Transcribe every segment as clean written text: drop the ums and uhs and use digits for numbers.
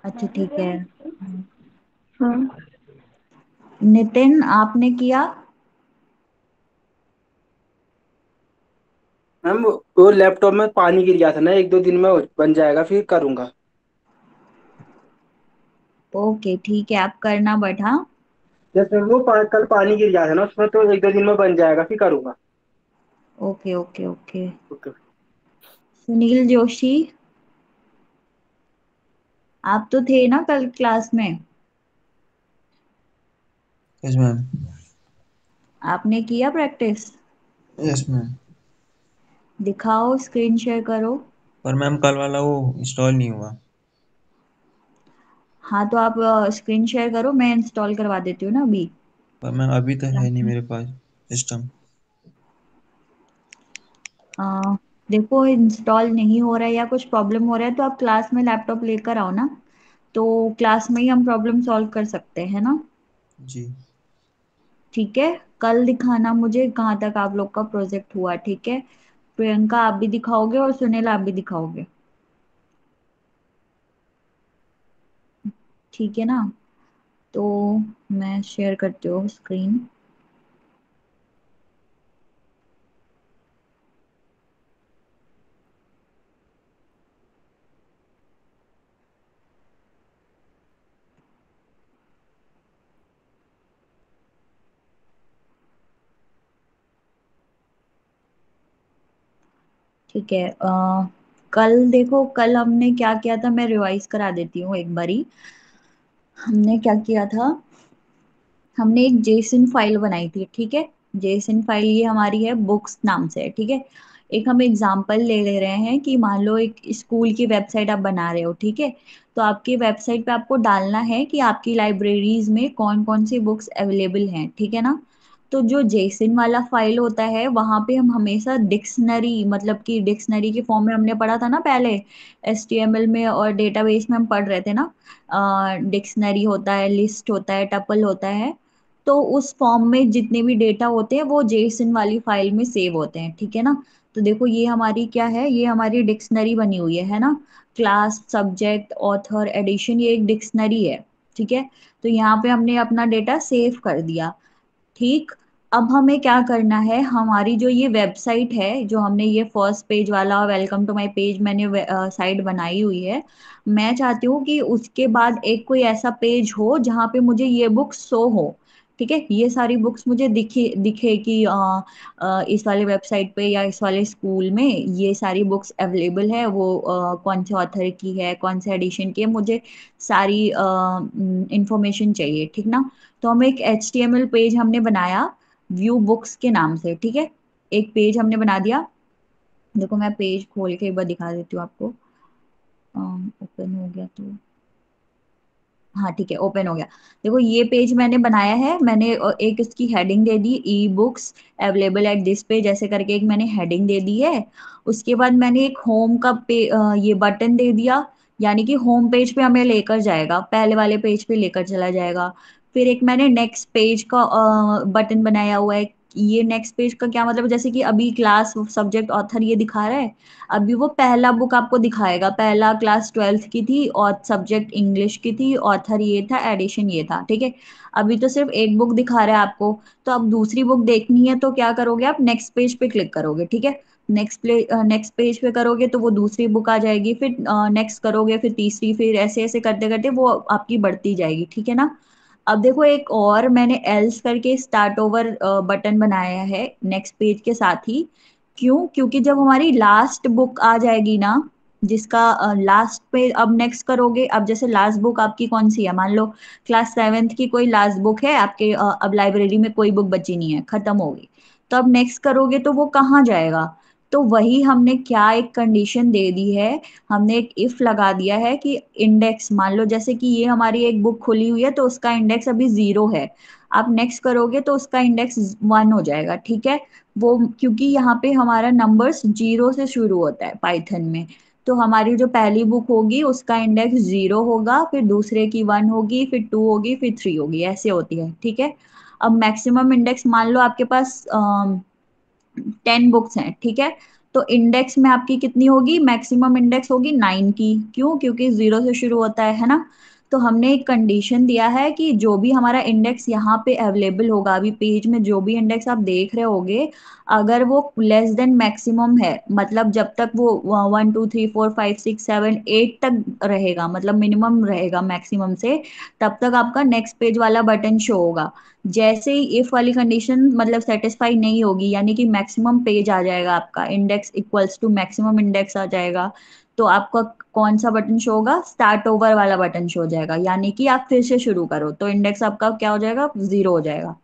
अच्छा ठीक है। हाँ नितिन आपने किया? मैम वो लैपटॉप में पानी गिर गया था ना, एक दो दिन में बन जाएगा, फिर करूँगा। ओके ठीक है, आप करना बट हाँ। जैसे वो कल पानी गिर गया था ना उसमें, तो एक दो दिन में बन जाएगा, फिर करूँगा। Okay okay okay. Okay. Sunil Joshi, आप तो थे ना कल क्लास में? Yes ma'am. आपने किया प्रैक्टिस? Yes ma'am. दिखाओ, स्क्रीन शेयर करो। पर मैम कल वाला वो इंस्टॉल नहीं हुआ। हाँ तो आप स्क्रीन शेयर करो, मैं इंस्टॉल करवा देती हूँ ना अभी। पर मैम अभी तो है नहीं मेरे पास सिस्टम। अ, देखो इंस्टॉल नहीं हो रहा है या कुछ प्रॉब्लम हो रहा है तो आप क्लास में लैपटॉप लेकर आओ ना, तो क्लास में ही हम प्रॉब्लम सॉल्व कर सकते हैं ना। जी। ठीक है, कल दिखाना मुझे कहाँ तक आप लोग का प्रोजेक्ट हुआ, ठीक है? प्रियंका आप भी दिखाओगे और सुनील आप भी दिखाओगे, ठीक है ना? तो मैं शेयर करती हूँ स्क्रीन। ठीक है, कल देखो, कल हमने क्या किया था, मैं रिवाइज करा देती हूँ एक बारी। हमने क्या किया था, हमने एक जेसन फाइल बनाई थी, ठीक है? जेसन फाइल ये हमारी है बुक्स नाम से, ठीक है? एक हम एग्जांपल ले रहे हैं कि मान लो एक स्कूल की वेबसाइट आप बना रहे हो, ठीक है? तो आपकी वेबसाइट पे आपको डालना है कि आपकी लाइब्रेरीज में कौन कौन सी बुक्स अवेलेबल हैं, ठीक है ना? तो जो जेसन वाला फाइल होता है वहां पे हम हमेशा डिक्शनरी, मतलब कि डिक्शनरी के फॉर्म में हमने पढ़ा था ना पहले, एचटीएमएल में और डेटाबेस में हम पढ़ रहे थे ना, डिक्शनरी होता है, लिस्ट होता है, टपल होता है। तो उस फॉर्म में जितने भी डेटा होते हैं वो जेसन वाली फाइल में सेव होते हैं, ठीक है ना? तो देखो ये हमारी क्या है, ये हमारी डिक्शनरी बनी हुई है ना? क्लास, सब्जेक्ट, ऑथर, एडिशन, ये एक डिक्शनरी है, ठीक है? तो यहाँ पे हमने अपना डेटा सेव कर दिया, ठीक। अब हमें क्या करना है, हमारी जो ये वेबसाइट है, जो हमने ये फर्स्ट पेज वाला वेलकम टू माय पेज मैंने साइट बनाई हुई है, मैं चाहती हूँ कि उसके बाद एक कोई ऐसा पेज हो जहाँ पे मुझे ये बुक शो हो, ठीक है? ये सारी बुक्स मुझे दिखे दिखे कि इस वाले वेबसाइट पे या इस वाले स्कूल में ये सारी बुक्स अवेलेबल है, वो कौन से ऑथर की है, कौन से एडिशन की है, मुझे सारी इंफॉर्मेशन चाहिए, ठीक ना? तो हम एक HTML पेज हमने बनाया व्यू बुक्स के नाम से, ठीक है? एक पेज हमने बना दिया। देखो मैं पेज खोल के एक बार दिखा देती हूँ आपको। ओपन हो गया तो, हाँ ठीक है, ओपन हो गया। देखो ये पेज मैंने बनाया है, मैंने एक इसकी heading they the, e books available at this page ऐसे करके एक मैंने हेडिंग दे दी है। उसके बाद मैंने एक होम का ये बटन दे दिया, यानी कि होम पेज पे हमें लेकर जाएगा, पहले वाले पेज पे लेकर चला जाएगा। फिर एक मैंने नेक्स्ट पेज का बटन बनाया हुआ है। ये नेक्स्ट पेज का क्या मतलब, जैसे कि अभी क्लास, सब्जेक्ट, ऑथर ये दिखा रहा है, अभी वो पहला बुक आपको दिखाएगा, पहला क्लास 12th की थी और सब्जेक्ट इंग्लिश की थी, ऑथर ये था, एडिशन ये था, ठीक है? अभी तो सिर्फ एक बुक दिखा रहा है आपको। तो अब दूसरी बुक देखनी है तो क्या करोगे, आप नेक्स्ट पेज पे क्लिक करोगे, ठीक है? नेक्स्ट पेज पे करोगे तो वो दूसरी बुक आ जाएगी, फिर नेक्स्ट करोगे, फिर तीसरी, फिर ऐसे ऐसे करते करते वो आपकी बढ़ती जाएगी, ठीक है ना? अब देखो एक और मैंने एल्स करके स्टार्ट ओवर बटन बनाया है नेक्स्ट पेज के साथ ही। क्यों? क्योंकि जब हमारी लास्ट बुक आ जाएगी ना, जिसका लास्ट पे अब नेक्स्ट करोगे, अब जैसे लास्ट बुक आपकी कौन सी है, मान लो क्लास 7th की कोई लास्ट बुक है आपके, अब लाइब्रेरी में कोई बुक बची नहीं है, खत्म हो गई। तो अब नेक्स्ट करोगे तो वो कहाँ जाएगा? तो वही हमने क्या एक कंडीशन दे दी है, हमने एक इफ लगा दिया है कि इंडेक्स, मान लो जैसे कि ये हमारी एक बुक खुली हुई है तो उसका इंडेक्स अभी 0 है, आप नेक्स्ट करोगे तो उसका इंडेक्स 1 हो जाएगा, ठीक है? वो क्योंकि यहाँ पे हमारा नंबर्स 0 से शुरू होता है पाइथन में, तो हमारी जो पहली बुक होगी उसका इंडेक्स 0 होगा, फिर दूसरे की 1 होगी, फिर 2 होगी, फिर 3 होगी, ऐसे होती है, ठीक है? अब मैक्सिमम इंडेक्स मान लो आपके पास 10 बुक्स हैं, ठीक है? तो इंडेक्स में आपकी कितनी होगी, मैक्सिमम इंडेक्स होगी 9 की। क्यों? क्योंकि 0 से शुरू होता है ना। तो हमने एक कंडीशन दिया है कि जो भी हमारा इंडेक्स यहाँ पे अवेलेबल होगा, अभी पेज में जो भी इंडेक्स आप देख रहे होगे, अगर वो लेस देन मैक्सिमम है, मतलब जब तक वो 1 2 3 4 5 6 7 8 तक रहेगा, मतलब मिनिमम रहेगा मैक्सिमम से, तब तक आपका नेक्स्ट पेज वाला बटन शो होगा। जैसे ही इफ वाली कंडीशन मतलब सेटिस्फाई नहीं होगी, यानी कि मैक्सिमम पेज आ जाएगा आपका, index equals to maximum index आ जाएगा, तो आपका कौन सा बटन शो होगा, स्टार्ट ओवर वाला बटन शो हो जाएगा, यानी कि आप फिर से शुरू करो, तो इंडेक्स आपका क्या हो जाएगा, 0 हो जाएगा।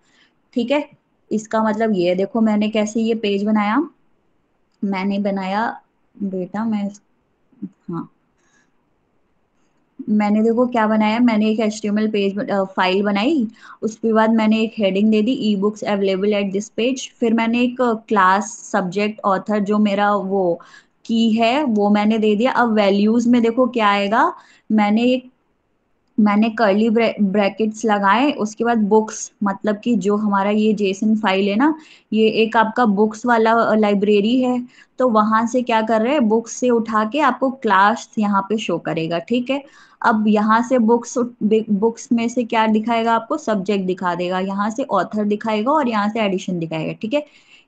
ठीक है, इसका मतलब ये देखो मैंने कैसे ये पेज बनाया, मैंने बनाया बेटा, मैं हाँ मैंने देखो क्या बनाया, मैंने एक HTML पेज फाइल बनाई, उसके बाद मैंने एक heading they the, e books available at this page. फिर मैंने एक क्लास सब्जेक्ट ऑथर जो मेरा वो की है वो मैंने दे दिया। अब वैल्यूज में देखो क्या आएगा, मैंने कर्ली ब्रैकेट्स लगाए, उसके बाद बुक्स, मतलब कि जो हमारा ये जेसन फाइल है ना, ये एक आपका बुक्स वाला लाइब्रेरी है, तो वहां से क्या कर रहे हैं, बुक्स से उठा के आपको क्लास यहाँ पे शो करेगा। ठीक है, अब यहाँ से बुक्स में से क्या दिखाएगा आपको, सब्जेक्ट दिखा देगा, यहाँ से ऑथर दिखाएगा और यहाँ से एडिशन दिखाएगा। ठीक है,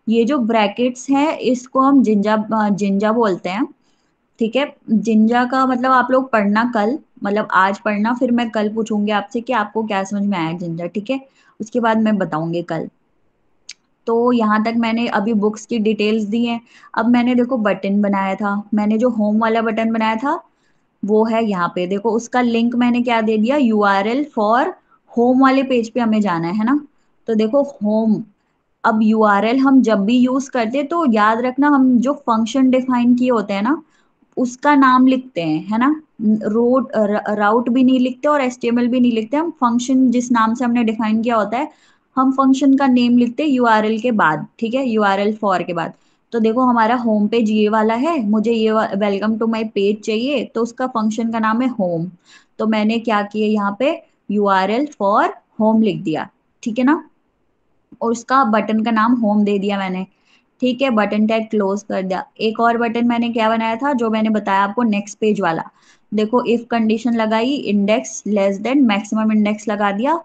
ये जो ब्रैकेट्स हैं इसको हम जिंजा जिंजा बोलते हैं। ठीक है, जिंजा का मतलब आप लोग पढ़ना कल, मतलब आज पढ़ना, फिर मैं कल पूछूंगी आपसे कि आपको क्या समझ में आया जिंजा। ठीक है, उसके बाद मैं बताऊंगी कल। तो यहाँ तक मैंने अभी बुक्स की डिटेल्स दी हैं। अब मैंने देखो बटन बनाया था, मैंने जो होम वाला बटन बनाया था वो है यहाँ पे, देखो उसका लिंक मैंने क्या दे दिया, URL फॉर होम वाले पेज पे हमें जाना है ना। तो देखो होम, अब URL हम जब भी यूज करते तो याद रखना, हम जो फंक्शन डिफाइन किए होते हैं ना उसका नाम लिखते हैं, है ना। राउट भी नहीं लिखते और HTML भी नहीं लिखते, हम फंक्शन जिस नाम से हमने डिफाइन किया होता है, हम फंक्शन का नेम लिखते हैं URL के बाद। ठीक है, URL फॉर के बाद। तो देखो हमारा होम पेज ये वाला है, मुझे ये वेलकम टू माय पेज चाहिए, तो उसका फंक्शन का नाम है होम। तो मैंने क्या किया यहाँ पे, URL फॉर होम लिख दिया। ठीक है ना, और उसका बटन का नाम होम दे दिया मैंने। ठीक है, बटन टैग क्लोज कर दिया। एक और बटन मैंने क्या बनाया था, जो मैंने बताया आपको, नेक्स्ट पेज वाला। देखो इफ कंडीशन लगाई, index less than maximum index लगा दिया,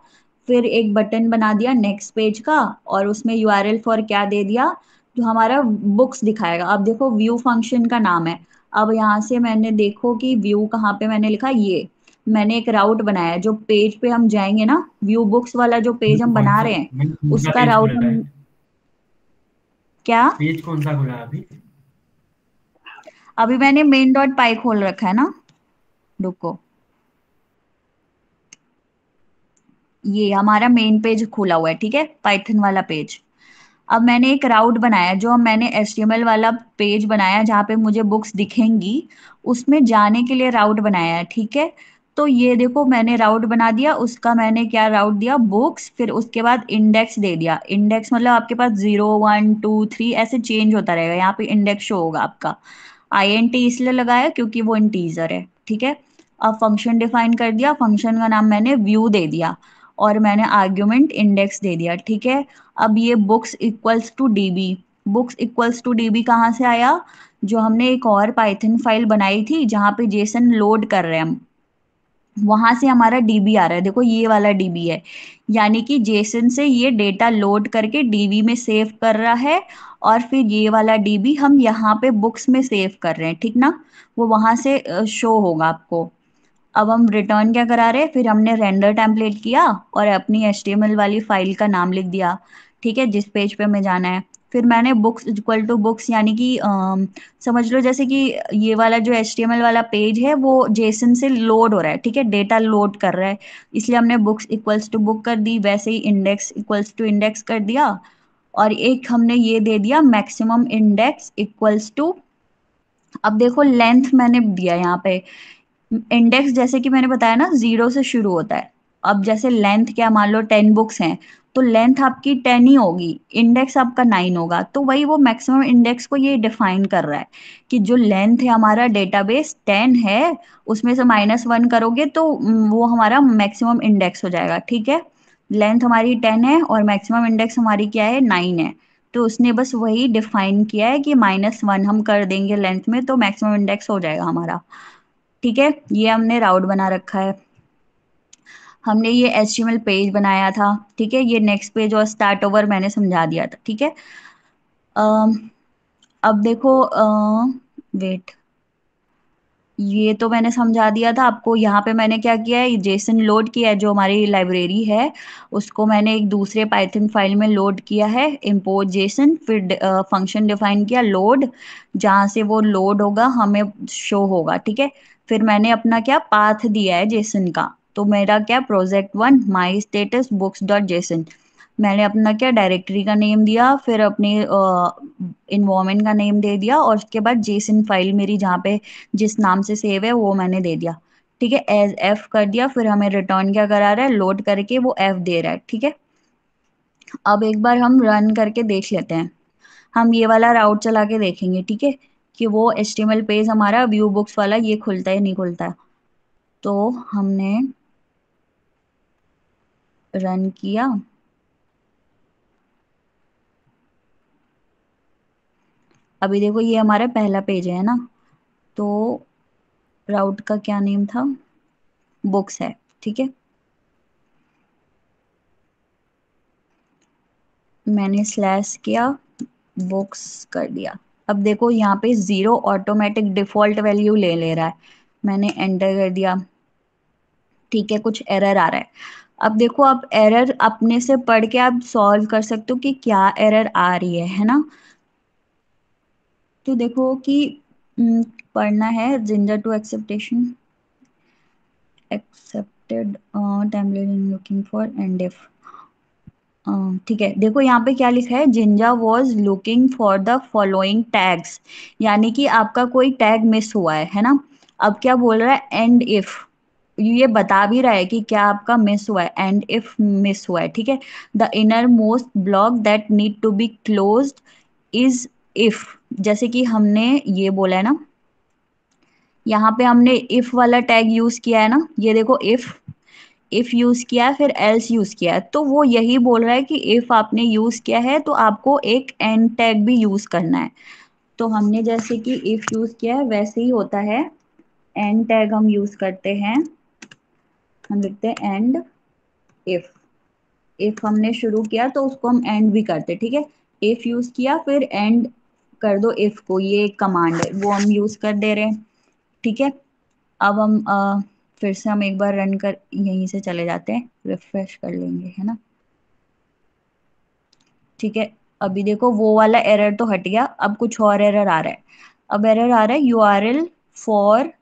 फिर एक बटन बना दिया नेक्स्ट पेज का, और उसमें URL फॉर क्या दे दिया, जो हमारा बुक्स दिखाएगा। अब देखो व्यू फंक्शन का नाम है। अब यहाँ से मैंने देखो कि व्यू कहाँ पे मैंने लिखा, ये मैंने एक राउट बनाया, जो पेज पे हम जाएंगे ना, व्यू बुक्स वाला जो पेज हम कौन बना सा रहे हैं, कौन सा उसका पेज राउट खुला है? हम क्या, पेज कौन सा खुला है अभी? अभी मैंने मेन डॉट पाई खोल रखा है ना, रुको, ये हमारा मेन पेज खुला हुआ है। ठीक है, पाइथन वाला पेज। अब मैंने एक राउट बनाया, जो मैंने HTML वाला पेज बनाया जहाँ पे मुझे बुक्स दिखेंगी, उसमें जाने के लिए राउट बनाया है। ठीक है, तो ये देखो मैंने राउट बना दिया, उसका मैंने क्या राउट दिया, बुक्स, फिर उसके बाद इंडेक्स दे दिया। इंडेक्स मतलब आपके पास 0 1 2 3 ऐसे चेंज होता रहेगा, यहाँ पे इंडेक्स शो होगा आपका। INT इसलिए लगाया क्योंकि वो इंटीजर है। ठीक है, अब फंक्शन डिफाइन कर दिया, फंक्शन का नाम मैंने व्यू दे दिया, और मैंने आर्ग्यूमेंट इंडेक्स दे दिया। ठीक है, अब ये books equals to DB, books equals to DB कहाँ से आया, जो हमने एक और पाइथन फाइल बनाई थी जहाँ पे जेसन लोड कर रहे हैं हम, वहां से हमारा DB आ रहा है। देखो ये वाला DB है, यानी कि जेसन से ये डेटा लोड करके DB में सेव कर रहा है, और फिर ये वाला DB हम यहाँ पे बुक्स में सेव कर रहे हैं। ठीक ना, वो वहां से शो होगा आपको। अब हम रिटर्न क्या करा रहे हैं, फिर हमने रेंडर टेम्पलेट किया और अपनी HTML वाली फाइल का नाम लिख दिया। ठीक है, जिस पेज पे हमें जाना है, फिर मैंने बुक्स इक्वल टू बुक्स, यानी कि समझ लो जैसे कि ये वाला जो HTML वाला पेज है वो जेसन से लोड हो रहा है। ठीक है, डेटा लोड कर रहा है, इसलिए हमने बुक्स इक्वल्स टू बुक कर दी, वैसे ही इंडेक्स इक्वल्स टू इंडेक्स कर दिया, और एक हमने ये दे दिया मैक्सिमम इंडेक्स इक्वल्स टू, अब देखो लेंथ मैंने दिया यहाँ पे, इंडेक्स जैसे कि मैंने बताया ना 0 से शुरू होता है। अब जैसे लेंथ क्या, मान लो 10 बुक्स हैं, तो लेंथ आपकी 10 ही होगी, इंडेक्स आपका 9 होगा, तो वही वो मैक्सिमम इंडेक्स को ये डिफाइन कर रहा है कि जो लेंथ है हमारा डेटाबेस 10 है, उसमें से -1 करोगे तो वो हमारा मैक्सिमम इंडेक्स हो जाएगा। ठीक है, लेंथ हमारी 10 है और मैक्सिमम इंडेक्स हमारी क्या है, 9 है। तो उसने बस वही डिफाइन किया है कि -1 हम कर देंगे लेंथ में तो मैक्सिमम इंडेक्स हो जाएगा हमारा। ठीक है, ये हमने राउट बना रखा है। हमने ये HTML पेज बनाया था। ठीक है, ये नेक्स्ट पेज और स्टार्ट ओवर मैंने समझा दिया था। ठीक है, अब देखो वेट, ये तो मैंने समझा दिया था आपको। यहाँ पे मैंने क्या किया है, जेसन लोड किया है, जो हमारी लाइब्रेरी है उसको मैंने एक दूसरे पाइथन फाइल में लोड किया है, इम्पोर्ट जेसन, फिर फंक्शन डिफाइन किया लोड, जहाँ से वो लोड होगा हमें शो होगा। ठीक है, फिर मैंने अपना क्या पाथ दिया है जेसन का, तो मेरा क्या project1 my status books dot JSON, मैंने अपना क्या डायरेक्टरी का नेम दिया, फिर अपनी इन्वायरमेंट का नेम दे दिया, और उसके बाद जेसन फाइल मेरी जहाँ पे जिस नाम से सेव है वो मैंने दे दिया। ठीक है, एज एफ कर दिया, फिर हमें रिटर्न क्या करा रहा है, लोड करके वो एफ दे रहा है। ठीक है, अब एक बार हम रन करके देख लेते हैं। हम ये वाला राउट चला के देखेंगे। ठीक है, कि वो HTML पेज हमारा व्यू बुक्स वाला ये खुलता है नहीं खुलता है। तो हमने रन किया, अभी देखो ये हमारा पहला पेज है ना, तो राउट का क्या नेम था, बुक्स है। ठीक है, मैंने स्लैश किया, बुक्स कर दिया। अब देखो यहाँ पे 0 ऑटोमेटिक डिफॉल्ट वैल्यू ले रहा है, मैंने एंटर कर दिया। ठीक है, कुछ एरर आ रहा है। अब देखो आप एरर अपने से पढ़ के आप सॉल्व कर सकते हो कि क्या एरर आ रही है ना। तो देखो कि पढ़ना है Jinja two expectation accepted template in looking for end if. ठीक है, देखो यहाँ पे क्या लिखा है, Jinja was looking for the following tags, यानी कि आपका कोई टैग मिस हुआ है ना। अब क्या बोल रहा है, एंड इफ, ये बता भी रहा है कि क्या आपका मिस हुआ है, एंड इफ मिस हुआ है। ठीक है, the inner most block that need to be closed is if, जैसे कि हमने ये बोला है ना, यहाँ पे हमने इफ वाला टैग यूज किया है ना, ये देखो इफ यूज किया है, फिर एल्स यूज किया है, तो वो यही बोल रहा है कि इफ आपने यूज किया है तो आपको एक एंड टैग भी यूज करना है। तो हमने जैसे कि इफ यूज किया है वैसे ही होता है, एंड टैग हम यूज करते हैं, हम लिखते हैं एंड इफ। इफ हमने शुरू किया तो उसको हम एंड भी करते। ठीक है, इफ यूज किया फिर एंड कर दो इफ को, ये एक कमांड है वो हम यूज कर दे रहे हैं। ठीक है, अब हम फिर से हम एक बार रन कर यहीं से चले जाते हैं, रिफ्रेश कर लेंगे है ना। ठीक है, अभी देखो वो वाला एरर तो हट गया, अब कुछ और एरर आ रहा है। अब एरर आ रहा है URL for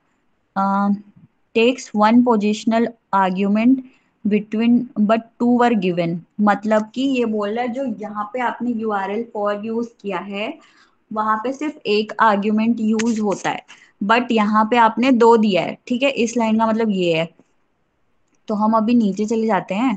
takes one positional argument between but two were given, मतलब कि ये बोल रहा है जो यहाँ पे आपने URL फॉर यूज किया है वहां पे सिर्फ एक आर्ग्यूमेंट यूज होता है, बट यहाँ पे आपने दो दिया है। ठीक है, इस लाइन का मतलब ये है। तो हम अभी नीचे चले जाते हैं।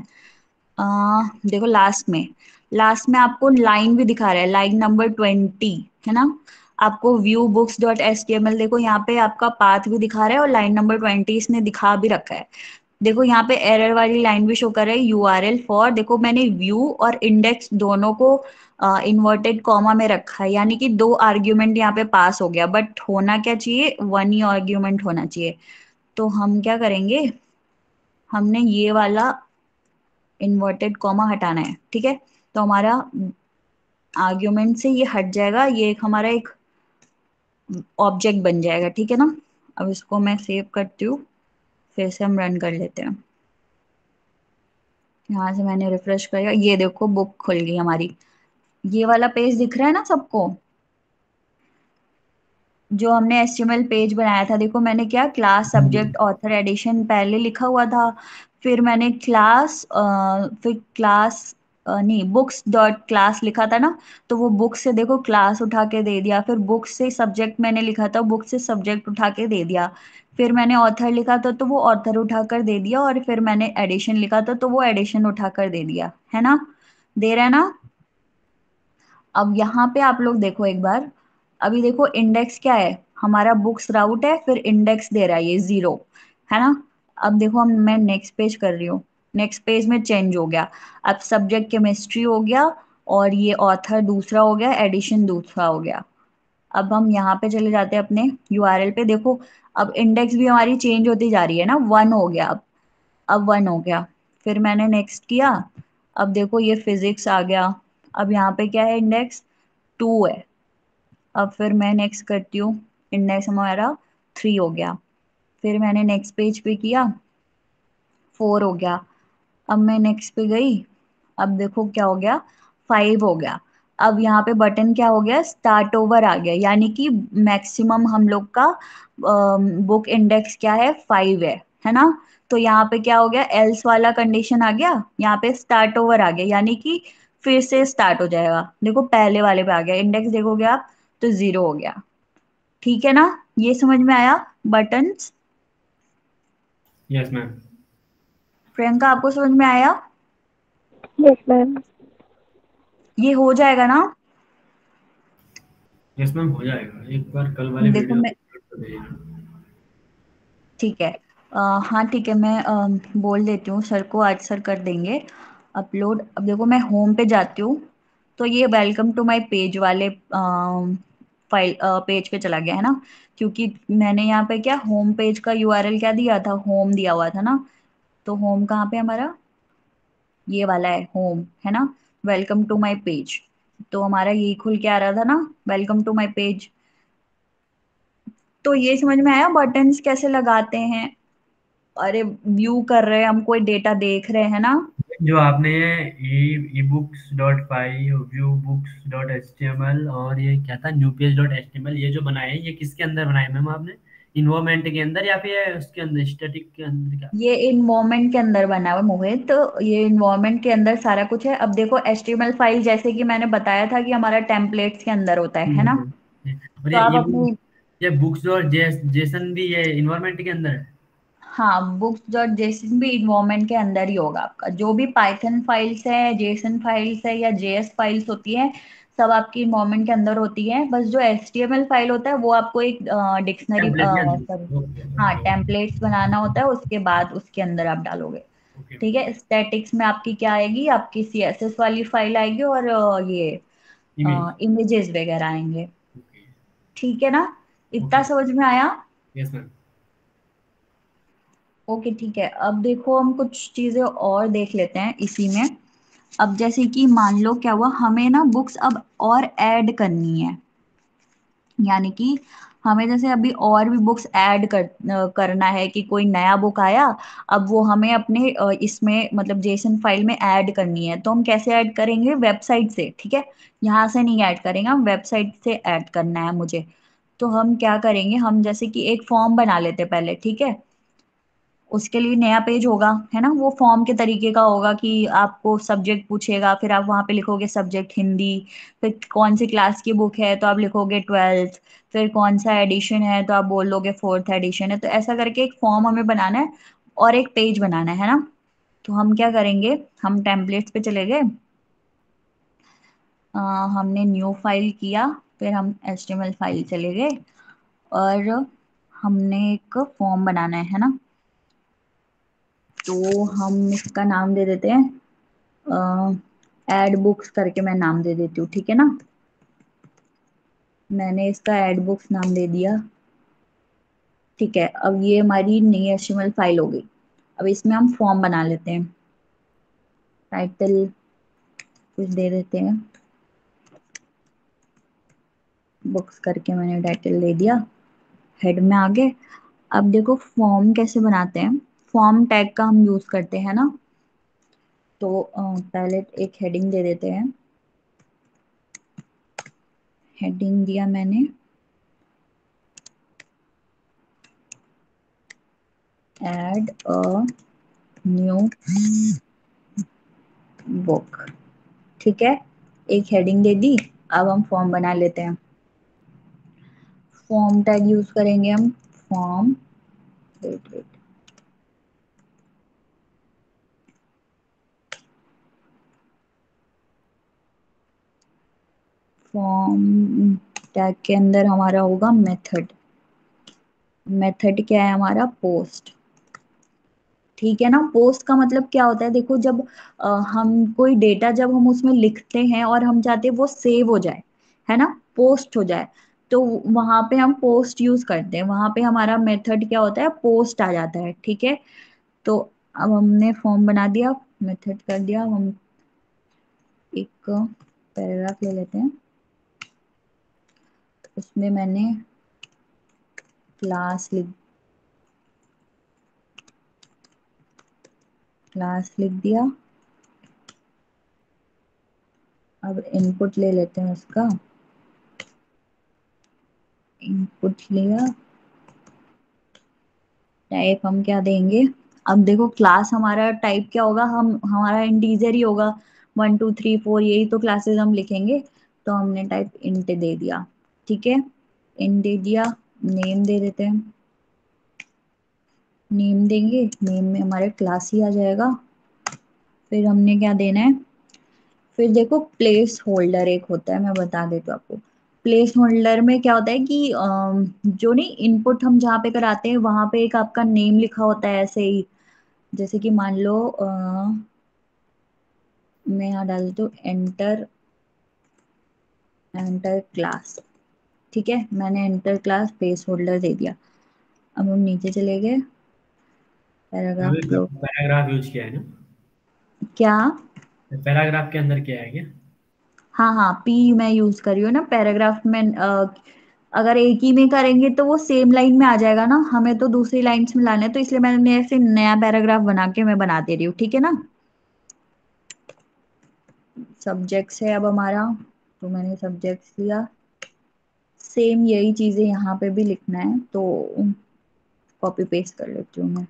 देखो लास्ट में आपको लाइन भी दिखा रहा है, लाइन नंबर 20 है ना। आपको व्यू बुक्स डॉट HTML, देखो यहाँ पे आपका पाथ भी दिखा रहा है और लाइन नंबर 20 इसने दिखा भी रखा है। देखो यहाँ पे एरर वाली लाइन भी शो कर रहा है, URL फॉर, देखो मैंने व्यू और इंडेक्स दोनों को इन्वर्टेड कॉमा में रखा है, यानी कि दो आर्ग्यूमेंट यहाँ पे पास हो गया, बट होना क्या चाहिए, वन ही आर्ग्यूमेंट होना चाहिए। तो हम क्या करेंगे, हमने ये वाला इन्वर्टेड कॉमा हटाना है। ठीक है, तो हमारा आर्ग्यूमेंट से ये हट जाएगा, ये एक हमारा एक ऑब्जेक्ट बन जाएगा। ठीक है ना, अब इसको मैं सेव करती हूँ, फिर से हम रन कर लेते हैं। यहाँ से मैंने रिफ्रेश किया, ये देखो बुक खुल गई हमारी। ये वाला पेज दिख रहा है ना सबको, जो हमने HTML पेज बनाया था। देखो मैंने क्या, क्लास हाँ जी। सब्जेक्ट ऑथर एडिशन पहले लिखा हुआ था, फिर मैंने क्लास फिर क्लास नहीं बुक्स डॉट क्लास लिखा था ना, तो वो बुक से देखो क्लास उठा के दे दिया, फिर बुक से सब्जेक्ट मैंने लिखा था, बुक से सब्जेक्ट उठा के दे दिया, फिर मैंने ऑथर लिखा था तो वो ऑथर उठा कर दे दिया, और फिर मैंने एडिशन लिखा था तो वो एडिशन उठा कर दे दिया, है ना, दे रहा है ना। अब यहाँ पे आप लोग देखो एक बार, अभी देखो इंडेक्स क्या है हमारा, बुक्स राउट है, फिर इंडेक्स दे रहा है ये 0, है ना। अब देखो हम, मैं नेक्स्ट पेज कर रही हूँ, नेक्स्ट पेज में चेंज हो गया, अब सब्जेक्ट केमिस्ट्री हो गया और ये ऑथर दूसरा हो गया, एडिशन दूसरा हो गया। अब हम यहाँ पे चले जाते हैं अपने यूआरएल पे। देखो अब इंडेक्स भी हमारी चेंज होती जा रही है ना, 1 हो गया अब 1 हो गया। फिर मैंने नेक्स्ट किया, अब देखो ये फिजिक्स आ गया। अब यहाँ पे क्या है, इंडेक्स 2 है। अब फिर मैं नेक्स्ट करती हूँ, इंडेक्स हमारा 3 हो गया। फिर मैंने नेक्स्ट पेज पे किया, 4 हो गया। अब मैं नेक्स्ट पे गई, अब देखो क्या हो गया, 5 हो गया। अब यहाँ पे बटन क्या हो गया, स्टार्ट ओवर आ गया, यानी कि मैक्सिमम हम लोग का बुक इंडेक्स क्या है, 5 है ना। तो यहाँ पे क्या हो गया, एल्स वाला कंडीशन आ गया, यहाँ पे स्टार्ट ओवर आ गया, यानी कि फिर से स्टार्ट हो जाएगा। देखो पहले वाले पे आ गया, इंडेक्स देखोगे आप तो 0 हो गया। ठीक है ना, ये समझ में आया बटन्स। Yes ma'am. प्रियंका आपको समझ में आया, यस मैम। ये हो जाएगा ना। यस मैम, हो जाएगा। एक बार कल वाले देखो वीडियो मैं, अपलोड कर दीजिएगा। ठीक है, हाँ ठीक है, मैं बोल देती हूँ सर को, आज सर कर देंगे अपलोड। अब देखो मैं होम पे जाती हूँ, तो ये वेलकम टू माय पेज वाले फाइल पेज पे चला गया है ना, क्योंकि मैंने यहाँ पे क्या होम पेज का यूआरएल क्या दिया था, होम दिया हुआ था ना। तो होम कहाँ पे हमारा, ये वाला है होम, है ना, वेलकम टू माय पेज। तो हमारा यही खुल के आ रहा था ना, वेलकम टू माय पेज। तो ये समझ में आया बटन्स कैसे लगाते हैं। अरे व्यू कर रहे हैं हम, कोई डेटा देख रहे हैं ना। जो आपने ये e books dot py, view books dot H T M L और ये क्या था, new page dot H T M L, ये जो बनाए हैं ये किसके अंदर बनाए मैम आपने? इन्वायरमेंट के अंदर या फिर उसके अंदर स्टैटिक के अंदर क्या? ये इन्वायरमेंट के अंदर बना हुआ है मोहित, तो ये इन्वायरमेंट के अंदर सारा कुछ है। अब देखो एचटीएमएल फाइल जैसे कि मैंने बताया था कि हमारा टेम्पलेट्स के अंदर होता है ना। और तो आप ये अपनी, ये बुक्स और जेसन भी ये इन्वायरमेंट के अंदर है? हाँ बुक्स डॉट जेसन भी इन्वायरमेंट के अंदर ही होगा आपका। जो भी पाइथन फाइल्स है, जेसन फाइल्स है या जेएस फाइल्स होती है, सब आपकी इन्वायरमेंट के अंदर होती है। बस जो एचटीएमएल फाइल होता है वो आपको एक डिक्शनरी, टेम्पलेट के सॉरी, अंदर, ओके हाँ ओके टेम्पलेट्स बनाना होता है, उसके बाद उसके अंदर आप डालोगे। ओके ठीक है, स्टैटिक्स में आपकी क्या आएगी, आपकी सीएसएस वाली फाइल आएगी, और ये इमेज, इमेजेस वगैरह आएंगे। ओके ठीक है ना, इतना ओके। समझ में आया। Yes ma'am. ओके ठीक है, अब देखो हम कुछ चीजें और देख लेते हैं इसी में। अब जैसे कि मान लो क्या हुआ, हमें ना बुक्स अब और ऐड करनी है, यानी कि हमें जैसे अभी और भी बुक्स ऐड करना है कि कोई नया बुक आया, अब वो हमें अपने इसमें मतलब जेसन फाइल में ऐड करनी है। तो हम कैसे ऐड करेंगे, वेबसाइट से। ठीक है, यहाँ से नहीं ऐड करेंगे हम, वेबसाइट से ऐड करना है मुझे। तो हम क्या करेंगे, हम जैसे कि एक फॉर्म बना लेते हैं पहले, ठीक है। उसके लिए नया पेज होगा, है ना, वो फॉर्म के तरीके का होगा कि आपको सब्जेक्ट पूछेगा, फिर आप वहाँ पे लिखोगे सब्जेक्ट हिंदी, फिर कौन सी क्लास की बुक है तो आप लिखोगे 12th, फिर कौन सा एडिशन है तो आप बोल दोगे 4th एडिशन है। तो ऐसा करके एक फॉर्म हमें बनाना है और एक पेज बनाना है ना। तो हम क्या करेंगे, हम टेम्पलेट्स पे चले गए, हमने न्यू फाइल किया, फिर हम एचटीएमएल फाइल चले गए, और हमने एक फॉर्म बनाना है ना। तो हम इसका नाम दे देते हैं, एड बुक्स करके मैं नाम दे देती हूँ, ठीक है ना। मैंने इसका एड बुक्स नाम दे दिया। ठीक है, अब ये हमारी नई एचटीएमएल फाइल हो गई। अब इसमें हम फॉर्म बना लेते हैं, टाइटल कुछ दे देते हैं, बुक्स करके मैंने टाइटल दे दिया, हेड में आगे। अब देखो फॉर्म कैसे बनाते हैं, फॉर्म टैग का हम यूज करते हैं ना। तो पहले एक हेडिंग दे देते हैं, हेडिंग दिया मैंने, एड अ न्यू बुक। ठीक है, एक हेडिंग दे दी। अब हम फॉर्म बना लेते हैं, फॉर्म टैग यूज करेंगे हम, form, wait wait, form tag के अंदर हमारा होगा मेथड। मेथड क्या है हमारा, पोस्ट। ठीक है ना। पोस्ट का मतलब क्या होता है, देखो जब हम कोई डेटा जब हम उसमें लिखते हैं और हम चाहते हैं वो सेव हो जाए, है ना, पोस्ट हो जाए, तो वहां पे हम पोस्ट यूज करते हैं, वहां पे हमारा मेथड क्या होता है, पोस्ट आ जाता है। ठीक है, तो अब हमने फॉर्म बना दिया, मेथड कर दिया, हम एक पैराग्राफ ले लेते हैं, उसमें मैंने क्लास लिख दिया। अब इनपुट ले लेते हैं उसका, इनपुट लिया, टाइप हम क्या देंगे। अब देखो क्लास हमारा टाइप क्या होगा, हम हमारा इंटीजर ही होगा, 1 2 3 4 यही तो क्लासेस हम लिखेंगे, तो हमने टाइप इंट दे दिया। ठीक है, इंट दे दिया, नेम दे देते हैं, नेम देंगे, नेम में हमारे क्लास ही आ जाएगा। फिर हमने क्या देना है, फिर देखो प्लेस होल्डर एक होता है, मैं बता देती हूँ आपको। प्लेस होल्डर में क्या होता है कि जो नहीं इनपुट हम जहाँ पे कराते हैं वहां पे एक आपका नेम लिखा होता है ऐसे ही, जैसे कि मान लो मैं यहाँ डाल देती हूँ एंटर, एंटर क्लास। ठीक है, मैंने एंटर क्लास प्लेस होल्डर दे दिया। अब हम नीचे चले गए, पैराग्राफ अभी क्लोज। पैराग्राफ यूज किया है ना? क्या? पैराग्राफ के अंदर क्या है क्या? हाँ हाँ, पी मैं यूज कर रही हूँ ना पैराग्राफ में। अगर एक ही में करेंगे तो वो सेम लाइन में आ जाएगा ना, हमें तो दूसरी लाइंस में लाना है, तो इसलिए मैंने ऐसे नया पैराग्राफ बना के मैं बना दे रही हूँ। ठीक है ना, सब्जेक्ट्स है अब हमारा, तो मैंने सब्जेक्ट्स लिया, सेम यही चीजें यहाँ पे भी लिखना है, तो कॉपी पेस्ट कर लेती हूँ मैं।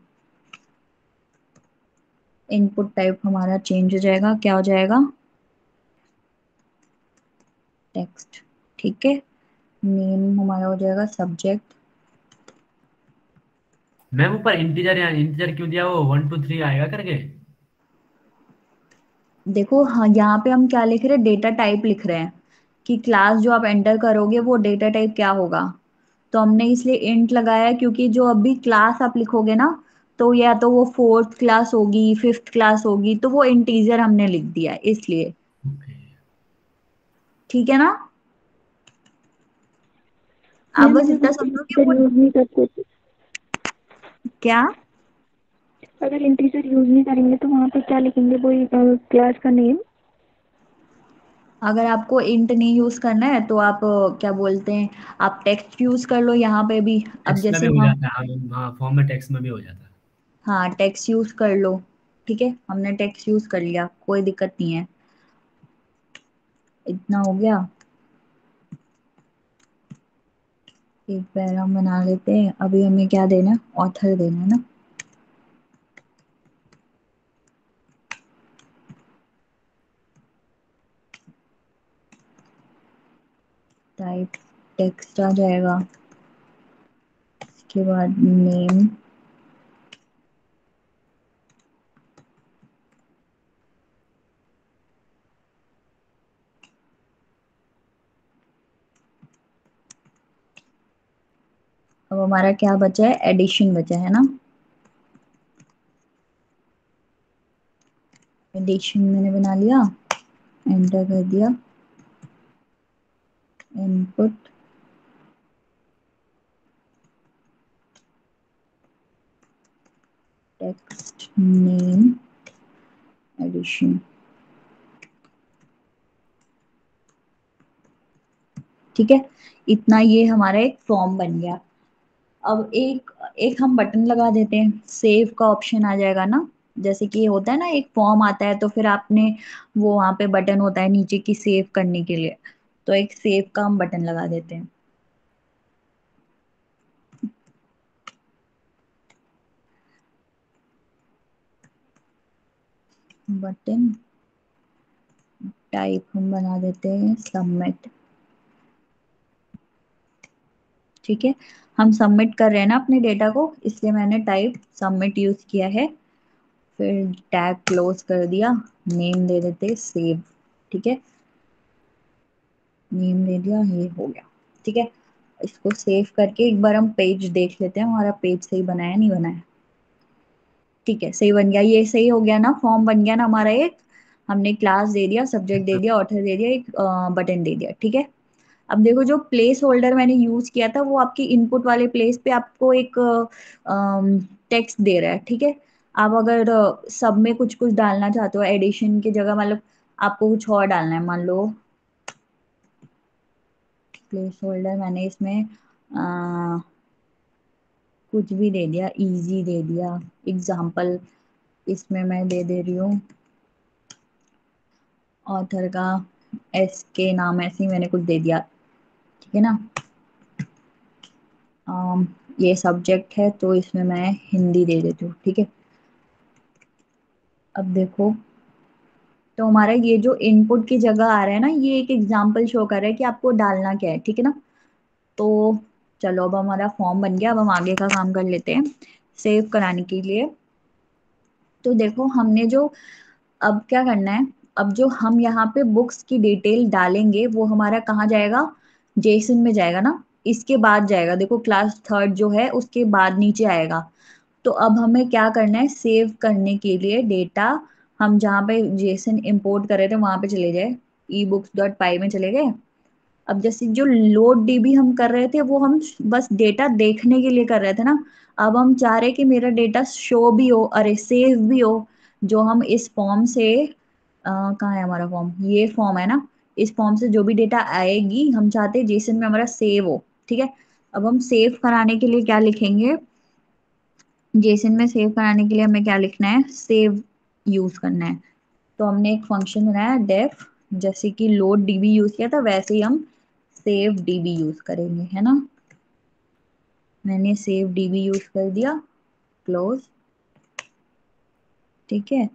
इनपुट टाइप हमारा चेंज हो जाएगा, क्या हो जाएगा, टेक्स्ट। ठीक है, नेम हमारा हो जाएगा सब्जेक्ट। मैम ऊपर इंटीजर, या इंटीजर क्यों दिया, वो 1 2 3 आएगा करके? देखो हाँ, यहाँ पे हम क्या लिख रहे हैं, डेटा टाइप लिख रहे हैं कि क्लास जो आप एंटर करोगे वो डेटा टाइप क्या होगा, तो हमने इसलिए इंट लगाया है, क्योंकि जो अभी क्लास आप लिखोगे ना, तो या तो वो 4th क्लास होगी, 5th क्लास होगी, तो वो इंटीजर हमने लिख दिया है इसलिए। ओके। ठीक है ना, आप मैम बस अगर इतना हम समझो कि इंटीजर वो यूज नहीं करते तो, क्या, अगर इंटीजर यूज नहीं करेंगे तो वहाँ पे क्या लिखेंगे, वही क्लास का नेम? अगर आपको इंट नहीं यूज करना है तो आप क्या बोलते हैं, आप टेक्स्ट यूज कर लो यहाँ पे भी। अब टेक्स्ट में जैसे भी हो हम, जाता है, हाँ हाँ, फॉर्म में टेक्स्ट में भी हो जाता है। हाँ टेक्स्ट यूज कर लो। ठीक है, हमने टेक्स्ट यूज कर लिया, कोई दिक्कत नहीं है, इतना हो गया। एक पैराग्राफ बना लेते हैं, अभी हमें क्या देना है, ऑथर देना है ना। टाइप टेक्स्ट आ जाएगा, उसके बाद नेम, अब हमारा क्या बचा है, एडिशन बचा है ना, एडिशन मैंने बना लिया, एंटर कर दिया, इनपुट, टेक्स्ट नेम, एडिशन। ठीक है, इतना ये हमारा एक फॉर्म बन गया। अब एक एक हम बटन लगा देते हैं, सेव का ऑप्शन आ जाएगा ना, जैसे कि ये होता है ना, एक फॉर्म आता है तो फिर आपने वो वहां पे बटन होता है नीचे की सेव करने के लिए, तो एक सेव का हम बटन लगा देते हैं। बटन टाइप हम बना देते हैं सबमिट। ठीक है, हम सबमिट कर रहे हैं ना अपने डेटा को, इसलिए मैंने टाइप सबमिट यूज किया है। फिर टैग क्लोज कर दिया, नेम दे देते सेव। ठीक है, नेम दे दिया, ये हो गया। ठीक है, इसको सेव करके एक बार हम पेज देख लेते हैं, हमारा पेज सही बनाया नहीं बनाया। ठीक है, सही बन गया, ये सही हो गया ना, फॉर्म बन गया ना हमारा एक। हमने क्लास दे दिया, सब्जेक्ट दे दिया, ऑथर दे दिया, एक बटन दे दिया, ठीक है। अब देखो जो प्लेस होल्डर मैंने यूज किया था वो आपकी इनपुट वाले प्लेस पे आपको एक टेक्स्ट दे रहा है, ठीक है। आप अगर सब में कुछ कुछ डालना चाहते हो एडिशन की जगह, मतलब आपको कुछ और डालना है, मान लो प्लेस होल्डर मैंने इसमें कुछ भी दे दिया, इजी दे दिया, एग्जाम्पल इसमें मैं दे दे रही हूँ ऑथर का एस के नाम, ऐसे ही मैंने कुछ दे दिया, ठीक है ना। ये सब्जेक्ट है तो इसमें मैं हिंदी दे देती हूँ, ठीक है। अब देखो तो हमारा ये जो इनपुट की जगह आ रहा है ना, ये एक एग्जाम्पल शो कर रहा है कि आपको डालना क्या है, ठीक है ना। तो चलो अब हमारा फॉर्म बन गया, अब हम आगे का काम कर लेते हैं सेव कराने के लिए। तो देखो हमने जो अब क्या करना है, अब जो हम यहाँ पे बुक्स की डिटेल डालेंगे वो हमारा कहाँ जाएगा, जेसन में जाएगा ना, इसके बाद जाएगा, देखो क्लास थर्ड जो है उसके बाद नीचे आएगा। तो अब हमें क्या करना है, सेव करने के लिए डेटा, हम जहाँ पे जेसन इंपोर्ट कर रहे थे वहां पे चले जाए, ebooks.py में चले गए। अब जैसे जो लोड डीबी हम कर रहे थे वो हम बस डेटा देखने के लिए कर रहे थे ना, अब हम चाह रहे कि मेरा डेटा शो भी हो, अरे सेव भी हो। जो हम इस फॉर्म से कहाँ है हमारा फॉर्म, ये फॉर्म है ना, इस फॉर्म से जो भी डेटा आएगी हम चाहते हैं जेसन में हमारा सेव हो, ठीक है। अब हम सेव कराने के लिए क्या लिखेंगे, जेसन में सेव कराने के लिए हमें क्या लिखना है, सेव यूज करना है। तो हमने एक फंक्शन बनाया डेफ, जैसे कि लोड डीबी यूज किया था वैसे ही हम सेव डीबी यूज करेंगे, है ना। मैंने सेव डीबी यूज कर दिया, क्लोज, ठीक है।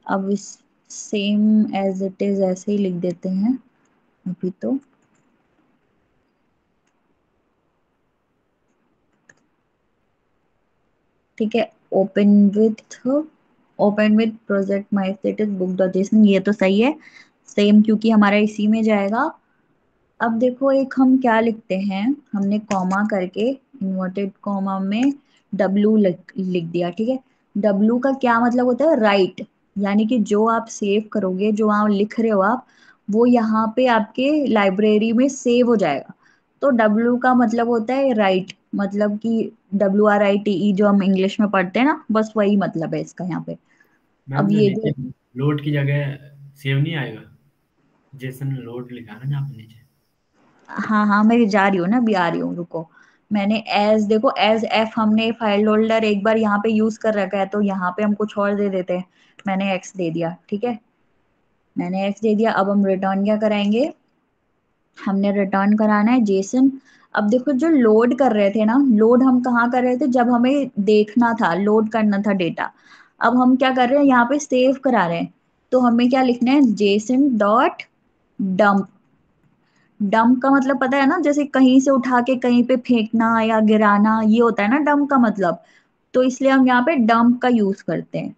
अब इस सेम एज इट इज ऐसे ही लिख देते हैं अभी तो, ठीक है। Open with open with project my status book dot JSON, ये तो सही है सेम, क्योंकि हमारा इसी में जाएगा। अब देखो एक हम क्या लिखते हैं, हमने कॉमा करके इन्वर्टेड कॉमा में W लिख दिया, ठीक है। W का क्या मतलब होता है, राइट, यानी कि जो आप सेव करोगे, जो आप लिख रहे हो आप, वो यहाँ पे आपके लाइब्रेरी में सेव हो जाएगा। तो W का मतलब होता है राइट, मतलब कि WRITE जो हम इंग्लिश में पढ़ते हैं ना, बस वही मतलब है इसका यहाँ पे। मैम अब जो ये नीचे जो, लोड की जगह सेव नहीं आएगा, जेसन लोड लिखा है ना जहाँ पे नीचे। हाँ हाँ मैं जा रही हूँ ना, अभी आ रही हूँ, रुको। मैंने एज, देखो एज एफ हमने फाइल होल्डर एक बार यहाँ पे यूज कर रखा है, तो यहाँ पे हम कुछ और दे देते हैं। मैंने एक्स दे दिया, ठीक है, मैंने एक्स दे दिया। अब हम रिटर्न क्या कराएंगे, हमने रिटर्न कराना है जेसन। अब देखो जो लोड कर रहे थे ना, लोड हम कहाँ कर रहे थे, जब हमें देखना था, लोड करना था डेटा। अब हम क्या कर रहे हैं, यहाँ पे सेव करा रहे हैं। तो हमें क्या लिखना है, जेसन डॉट डम्प। डंप का मतलब पता है ना, जैसे कहीं से उठा के कहीं पे फेंकना या गिराना, ये होता है ना डंप का मतलब। तो इसलिए हम यहाँ पे डंप का यूज करते हैं,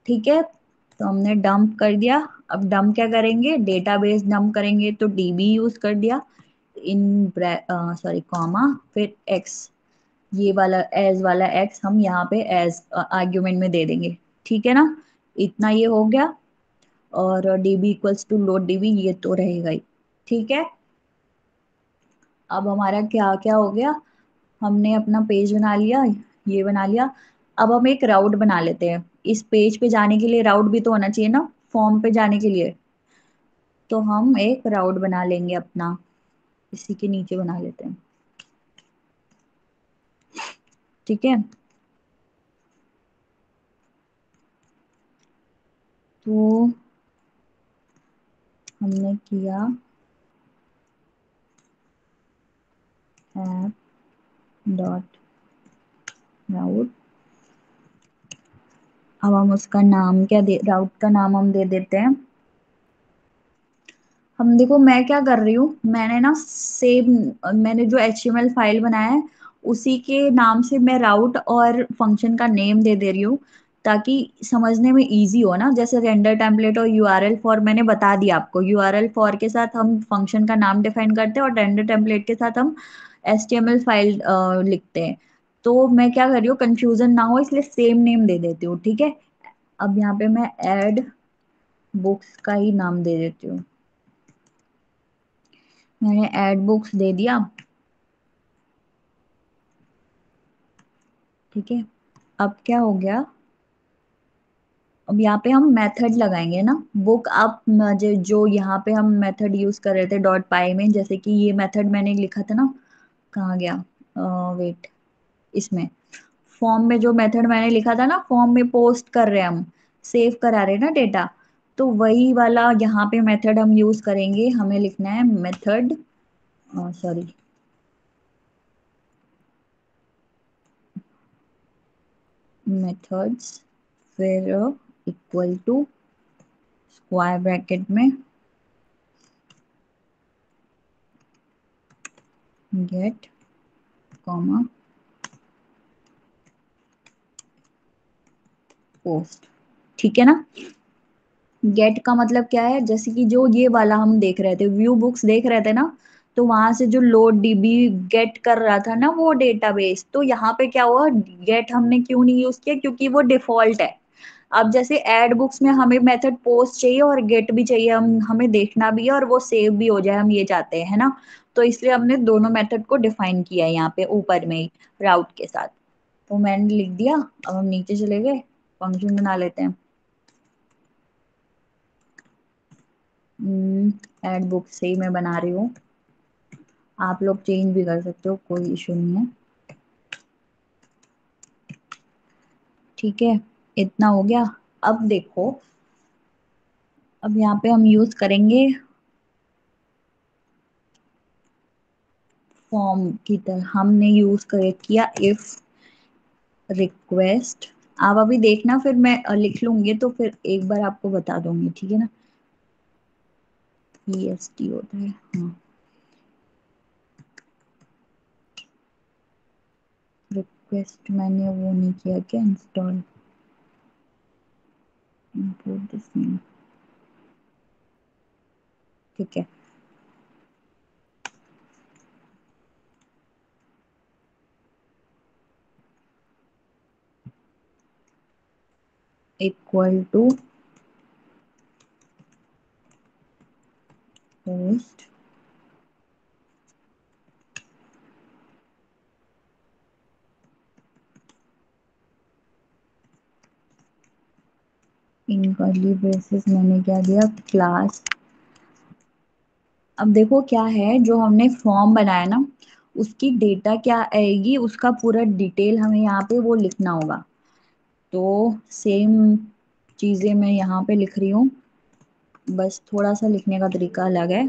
ठीक है। तो हमने डंप कर दिया। अब डंप क्या करेंगे, डेटाबेस डंप करेंगे, तो डीबी यूज कर दिया, इन सॉरी कॉमा, फिर एक्स, ये वाला एज वाला एक्स हम यहाँ पे एज आर्ग्यूमेंट में दे देंगे, ठीक है ना। इतना ये हो गया। और DB equals to load DB, ये तो रहेगा ही, ठीक है। अब हमारा क्या क्या हो गया, हमने अपना पेज बना लिया, ये बना लिया। अब हम एक राउट बना लेते हैं, इस पेज पे जाने के लिए राउट भी तो होना चाहिए ना, फॉर्म पे जाने के लिए। तो हम एक राउट बना लेंगे अपना, इसी के नीचे बना लेते हैं, ठीक है। तो हमने किया ऐप डॉट राउट। अब हम उसका नाम क्या दे, राउट का नाम हम दे देते हैं, हम देखो मैं क्या कर रही हूँ, मैंने ना सेम, मैंने जो HTML फाइल बनाया है उसी के नाम से मैं राउट और फंक्शन का नेम दे दे रही हूँ, ताकि समझने में इजी हो ना। जैसे रेंडर टेम्पलेट और यूआरएल फॉर मैंने बता दिया आपको, यूआरएल फॉर के साथ हम फंक्शन का नाम डिफाइन करते हैं और रेंडर टेम्पलेट के साथ हम HTML फाइल लिखते हैं। तो मैं क्या कर रही हूँ, कंफ्यूजन ना हो इसलिए सेम नेम दे देती हूँ, ठीक है। अब यहाँ पे मैं ऐड बुक्स का ही नाम दे देती हूँ। मैंने ऐड बुक्स दे दिया, ठीक है। अब क्या हो गया, अब यहाँ पे हम मेथड लगाएंगे ना, बुक आप जो यहाँ पे हम मेथड यूज कर रहे थे डॉट पाई में, जैसे कि ये मेथड मैंने लिखा था ना, कहाँ गया, वेट, इसमें फॉर्म में जो मेथड मैंने लिखा था ना, फॉर्म में पोस्ट कर रहे हैं हम, सेव करा रहे हैं ना डेटा, तो वही वाला यहाँ पे मेथड हम यूज करेंगे। हमें लिखना है मेथड, सॉरी, मेथड्स, फिर इक्वल टू स्क्वायर ब्रैकेट में गेट कॉमा पोस्ट, ठीक है ना। गेट का मतलब क्या है, जैसे कि जो ये वाला हम देख रहे थे, व्यू बुक्स देख रहे थे ना, तो वहां से जो लोड डीबी गेट कर रहा था ना वो डेटाबेस, तो यहाँ पे क्या हुआ, गेट हमने क्यों नहीं यूज किया, क्योंकि वो डिफॉल्ट है। अब जैसे ऐड बुक्स में हमें मेथड पोस्ट चाहिए और गेट भी चाहिए, हम हमें देखना भी है और वो सेव भी हो जाए, हम ये चाहते हैं, है ना। तो इसलिए हमने दोनों मेथड को डिफाइन किया है यहाँ पे ऊपर में ही राउट के साथ। तो मैंने लिख दिया। अब हम नीचे चले गए, फंक्शन बना लेते हैं। ऐड बुक से ही मैं बना रही हूँ, आप लोग चेंज भी कर सकते हो, कोई इशू नहीं है, ठीक है। इतना हो गया। अब देखो, अब यहाँ पे हम यूज करेंगे फॉर्म की तरह, हमने यूज कर किया इफ रिक्वेस्ट। आप अभी देखना, फिर मैं लिख लूंगी तो फिर एक बार आपको बता दूंगी, ठीक है ना। EST होता है, हाँ। रिक्वेस्ट मैंने वो नहीं किया क्या, इंस्टॉल, इंपोर्ट दिस नेम, ठीक है। Equal to post, in curly braces मैंने क्या दिया, क्लास। अब देखो क्या है, जो हमने फॉर्म बनाया ना, उसकी डेटा क्या आएगी, उसका पूरा डिटेल हमें यहाँ पे वो लिखना होगा। तो सेम चीजें मैं यहाँ पे लिख रही हूँ, बस थोड़ा सा लिखने का तरीका अलग है।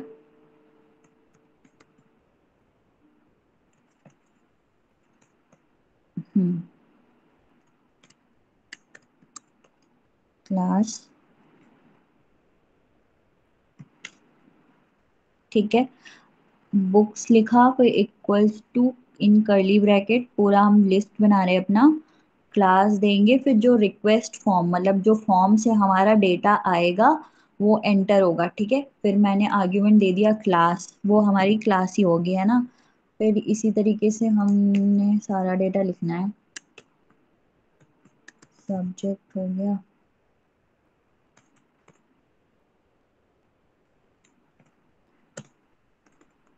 क्लास, ठीक है। बुक्स लिखा, फिर equals to, in curly bracket, पूरा हम लिस्ट बना रहे हैं अपना, क्लास देंगे, फिर जो रिक्वेस्ट फॉर्म, मतलब जो फॉर्म से हमारा डेटा आएगा वो एंटर होगा, ठीक है। फिर मैंने आर्ग्यूमेंट दे दिया क्लास, वो हमारी क्लास ही होगी, है ना। फिर इसी तरीके से हमने सारा डेटा लिखना है। सब्जेक्ट हो गया,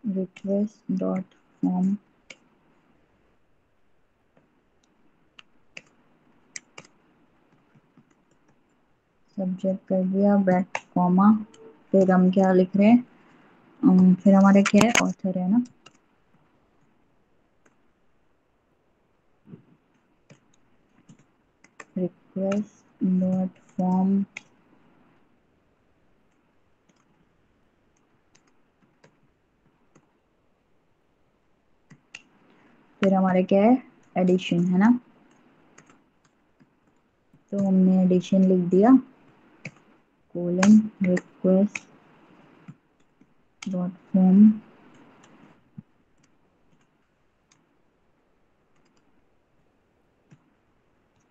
रिक्वेस्ट डॉट फॉर्म, सब्जेक्ट कर दिया, बैक कॉमा, फिर हम क्या लिख रहे हैं, फिर हमारे क्या है, ऑथर है ना, रिक्वेस्ट डॉट फॉर्म, फिर हमारे क्या है, एडिशन, है ना। तो हमने एडिशन लिख दिया, कोलन रिक्वेस्ट डॉट फॉर्म,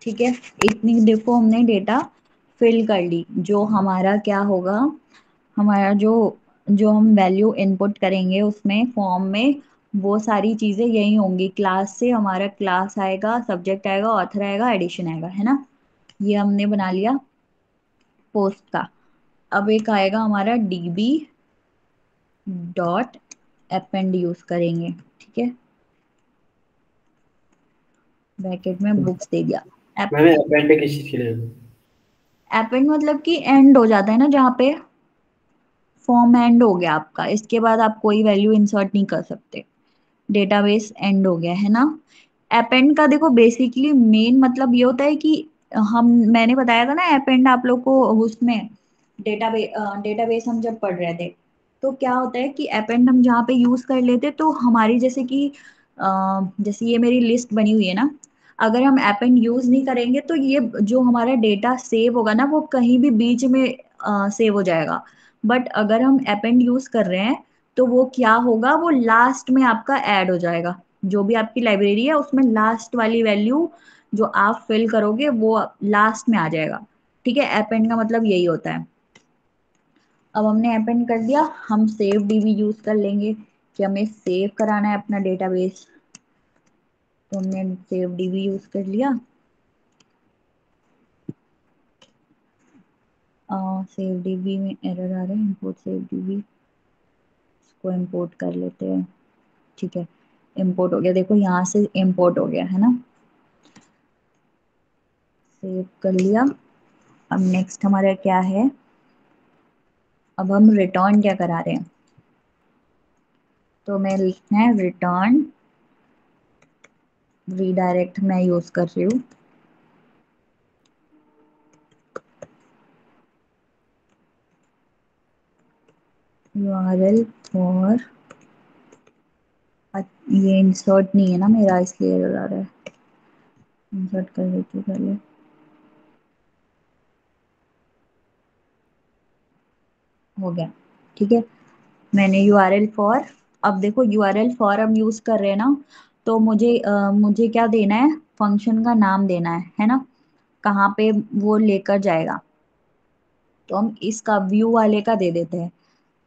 ठीक है। इतनी देखो हमने डेटा फिल कर ली। जो हमारा क्या होगा, हमारा जो जो हम वैल्यू इनपुट करेंगे उसमें फॉर्म में, वो सारी चीजें यही होंगी। क्लास से हमारा क्लास आएगा, सब्जेक्ट आएगा, ऑथर आएगा, एडिशन आएगा, है ना। ये हमने बना लिया पोस्ट का। अब एक आएगा हमारा db डॉट अपेंड यूज करेंगे, ठीक है। ब्रैकेट में बुक्स दे दिया। मैम अपेंड किस चीज के लिए? अपेंड मतलब कि एंड हो जाता है ना, जहाँ पे फॉर्म एंड हो गया आपका, इसके बाद आप कोई वैल्यू इंसर्ट नहीं कर सकते, डेटाबेस एंड हो गया, है ना। अपेंड का देखो बेसिकली मेन मतलब ये होता है कि हम, मैंने बताया था ना अपेंड आप लोग को उसमें डेटाबेस हम जब पढ़ रहे थे, तो क्या होता है कि अपेंड हम जहाँ पे यूज कर लेते, तो हमारी जैसे कि जैसे ये मेरी लिस्ट बनी हुई है ना, अगर हम अपेंड यूज नहीं करेंगे तो ये जो हमारा डेटा सेव होगा ना, वो कहीं भी बीच में सेव हो जाएगा। बट अगर हम अपेंड यूज कर रहे हैं तो वो क्या होगा, वो लास्ट में आपका ऐड हो जाएगा। जो भी आपकी लाइब्रेरी है उसमें लास्ट वाली वैल्यू जो आप फिल करोगे वो लास्ट में आ जाएगा, ठीक है। अपेंड का मतलब यही होता है। अब हमने अपेंड कर दिया, हम सेव डीबी यूज कर लेंगे कि हमें सेव कराना है अपना डेटाबेस, तो हमने सेव डीबी यूज कर लिया। सेव डीबी में एरर आ रहे हैं, इंपोर्ट सेव डीबी, इसको इंपोर्ट कर लेते हैं, ठीक है। इंपोर्ट हो गया, देखो यहाँ से इंपोर्ट हो गया, है ना। सेव कर लिया। अब नेक्स्ट हमारा क्या है, अब हम रिटर्न क्या करा रहे हैं, तो मैं लिखना है रिटर्न, रीडायरेक्ट मैं यूज कर रही हूँ। URL फॉर, ये इंसर्ट नहीं है ना मेरा, इसलिए error आ रहा है। इंसर्ट कर देती हूँ पहले। हो गया, ठीक है। मैंने URL फॉर, अब देखो URL फॉर हम यूज कर रहे हैं ना, तो मुझे क्या देना है, फंक्शन का नाम देना है ना, कहाँ पे वो लेकर जाएगा। तो हम इसका व्यू वाले का दे देते हैं,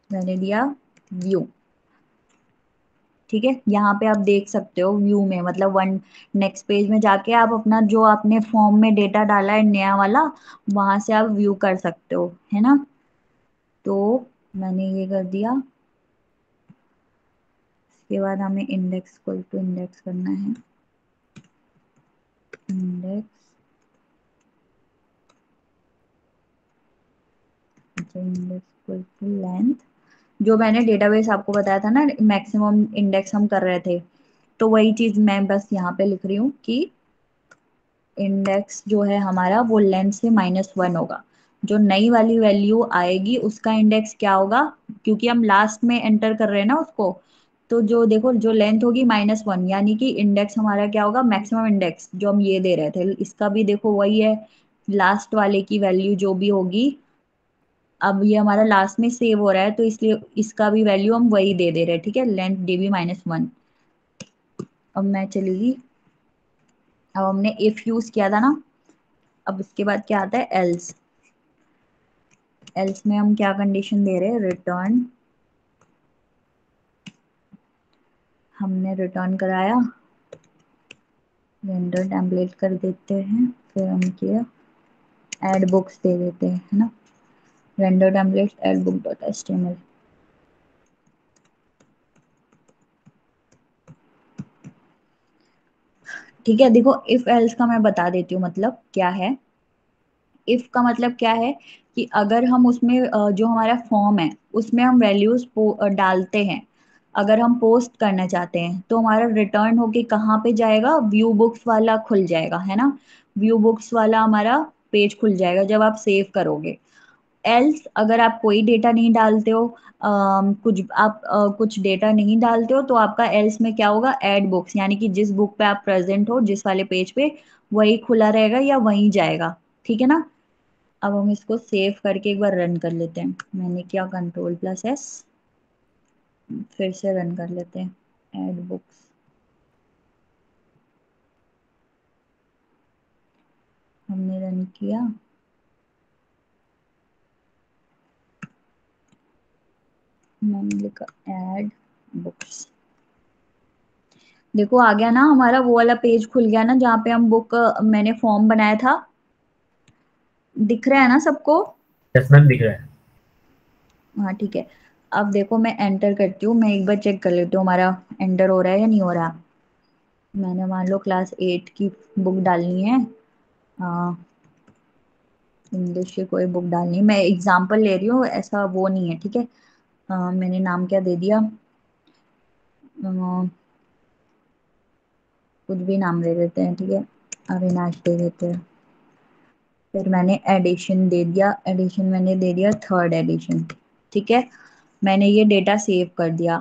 मैंने दिया व्यू, ठीक है। यहाँ पे आप देख सकते हो व्यू में, मतलब वन नेक्स्ट पेज में जाके आप अपना जो आपने फॉर्म में डेटा डाला है नया वाला, वहां से आप व्यू कर सकते हो, है ना। तो मैंने ये कर दिया। इसके बाद हमें इंडेक्स इक्वल टू इंडेक्स करना है, index, index equal to length, जो मैंने डेटाबेस आपको बताया था ना मैक्सिमम इंडेक्स हम कर रहे थे, तो वही चीज मैं बस यहाँ पे लिख रही हूँ कि इंडेक्स जो है हमारा वो लेंथ से -1 होगा। जो नई वाली वैल्यू आएगी उसका इंडेक्स क्या होगा, क्योंकि हम लास्ट में एंटर कर रहे हैं ना उसको, तो जो देखो जो लेंथ होगी -1, यानी कि इंडेक्स हमारा क्या होगा, मैक्सिमम इंडेक्स जो हम ये दे रहे थे, इसका भी देखो वही है, लास्ट वाले की वैल्यू जो भी होगी। अब ये हमारा लास्ट में सेव हो रहा है, तो इसलिए इसका भी वैल्यू हम वही दे दे रहे हैं, ठीक है, लेंथ db-1। अब मैं चलेगी, अब हमने इफ यूज किया था ना, अब उसके बाद क्या आता है एल्स। एल्स में हम क्या कंडीशन दे रहे हैं, रिटर्न, हमने रिटर्न कराया, रेंडर टेम्पलेट कर देते हैं, फिर हम किया एड बुक्स दे देते हैं, है ना। Render template add book dot HTML, ठीक है। देखो इफ एल्स का मैं बता देती हूँ मतलब क्या है। इफ का मतलब क्या है कि अगर हम उसमें जो हमारा फॉर्म है उसमें हम वैल्यूज डालते हैं, अगर हम पोस्ट करना चाहते हैं, तो हमारा रिटर्न होके कहाँ पे जाएगा, व्यू बुक्स वाला खुल जाएगा, है ना। व्यू बुक्स वाला हमारा पेज खुल जाएगा जब आप सेव करोगे। एल्स अगर आप कोई डेटा नहीं डालते हो, कुछ डेटा नहीं डालते हो, तो आपका एल्स में क्या होगा, ऐड बुक्स, यानी कि जिस बुक पे आप प्रेजेंट हो, जिस वाले पेज पे, वही खुला रहेगा या वहीं जाएगा, ठीक है ना। अब हम इसको सेव करके एक बार रन कर लेते हैं। मैंने किया Ctrl+S, फिर से रन कर लेते हैं ऐड बुक्स। हमने रन किया, मैंने लिखा ऐड बुक्स, देखो आ गया ना हमारा वो वाला पेज, खुल गया ना जहाँ पे हम बुक मैंने फॉर्म बनाया था, दिख रहा है ना सबको? यस मैम, दिख रहा है। हाँ ठीक है। अब देखो मैं एंटर करती हूँ, मैं एक बार चेक कर लेती हूँ हमारा एंटर हो रहा है या नहीं हो रहा। मैंने मान लो क्लास 8 की बुक डालनी है, इंग्लिश की कोई बुक डालनी है, मैं एग्जाम्पल ले रही हूँ, ऐसा वो नहीं है, ठीक है। मैंने नाम क्या दे दिया, कुछ भी नाम दे देते हैं, ठीक है, अविनाश दे देते हैं। फिर मैंने एडिशन दे दिया, एडिशन मैंने दे दिया 3rd एडिशन, ठीक है। मैंने ये डेटा सेव कर दिया,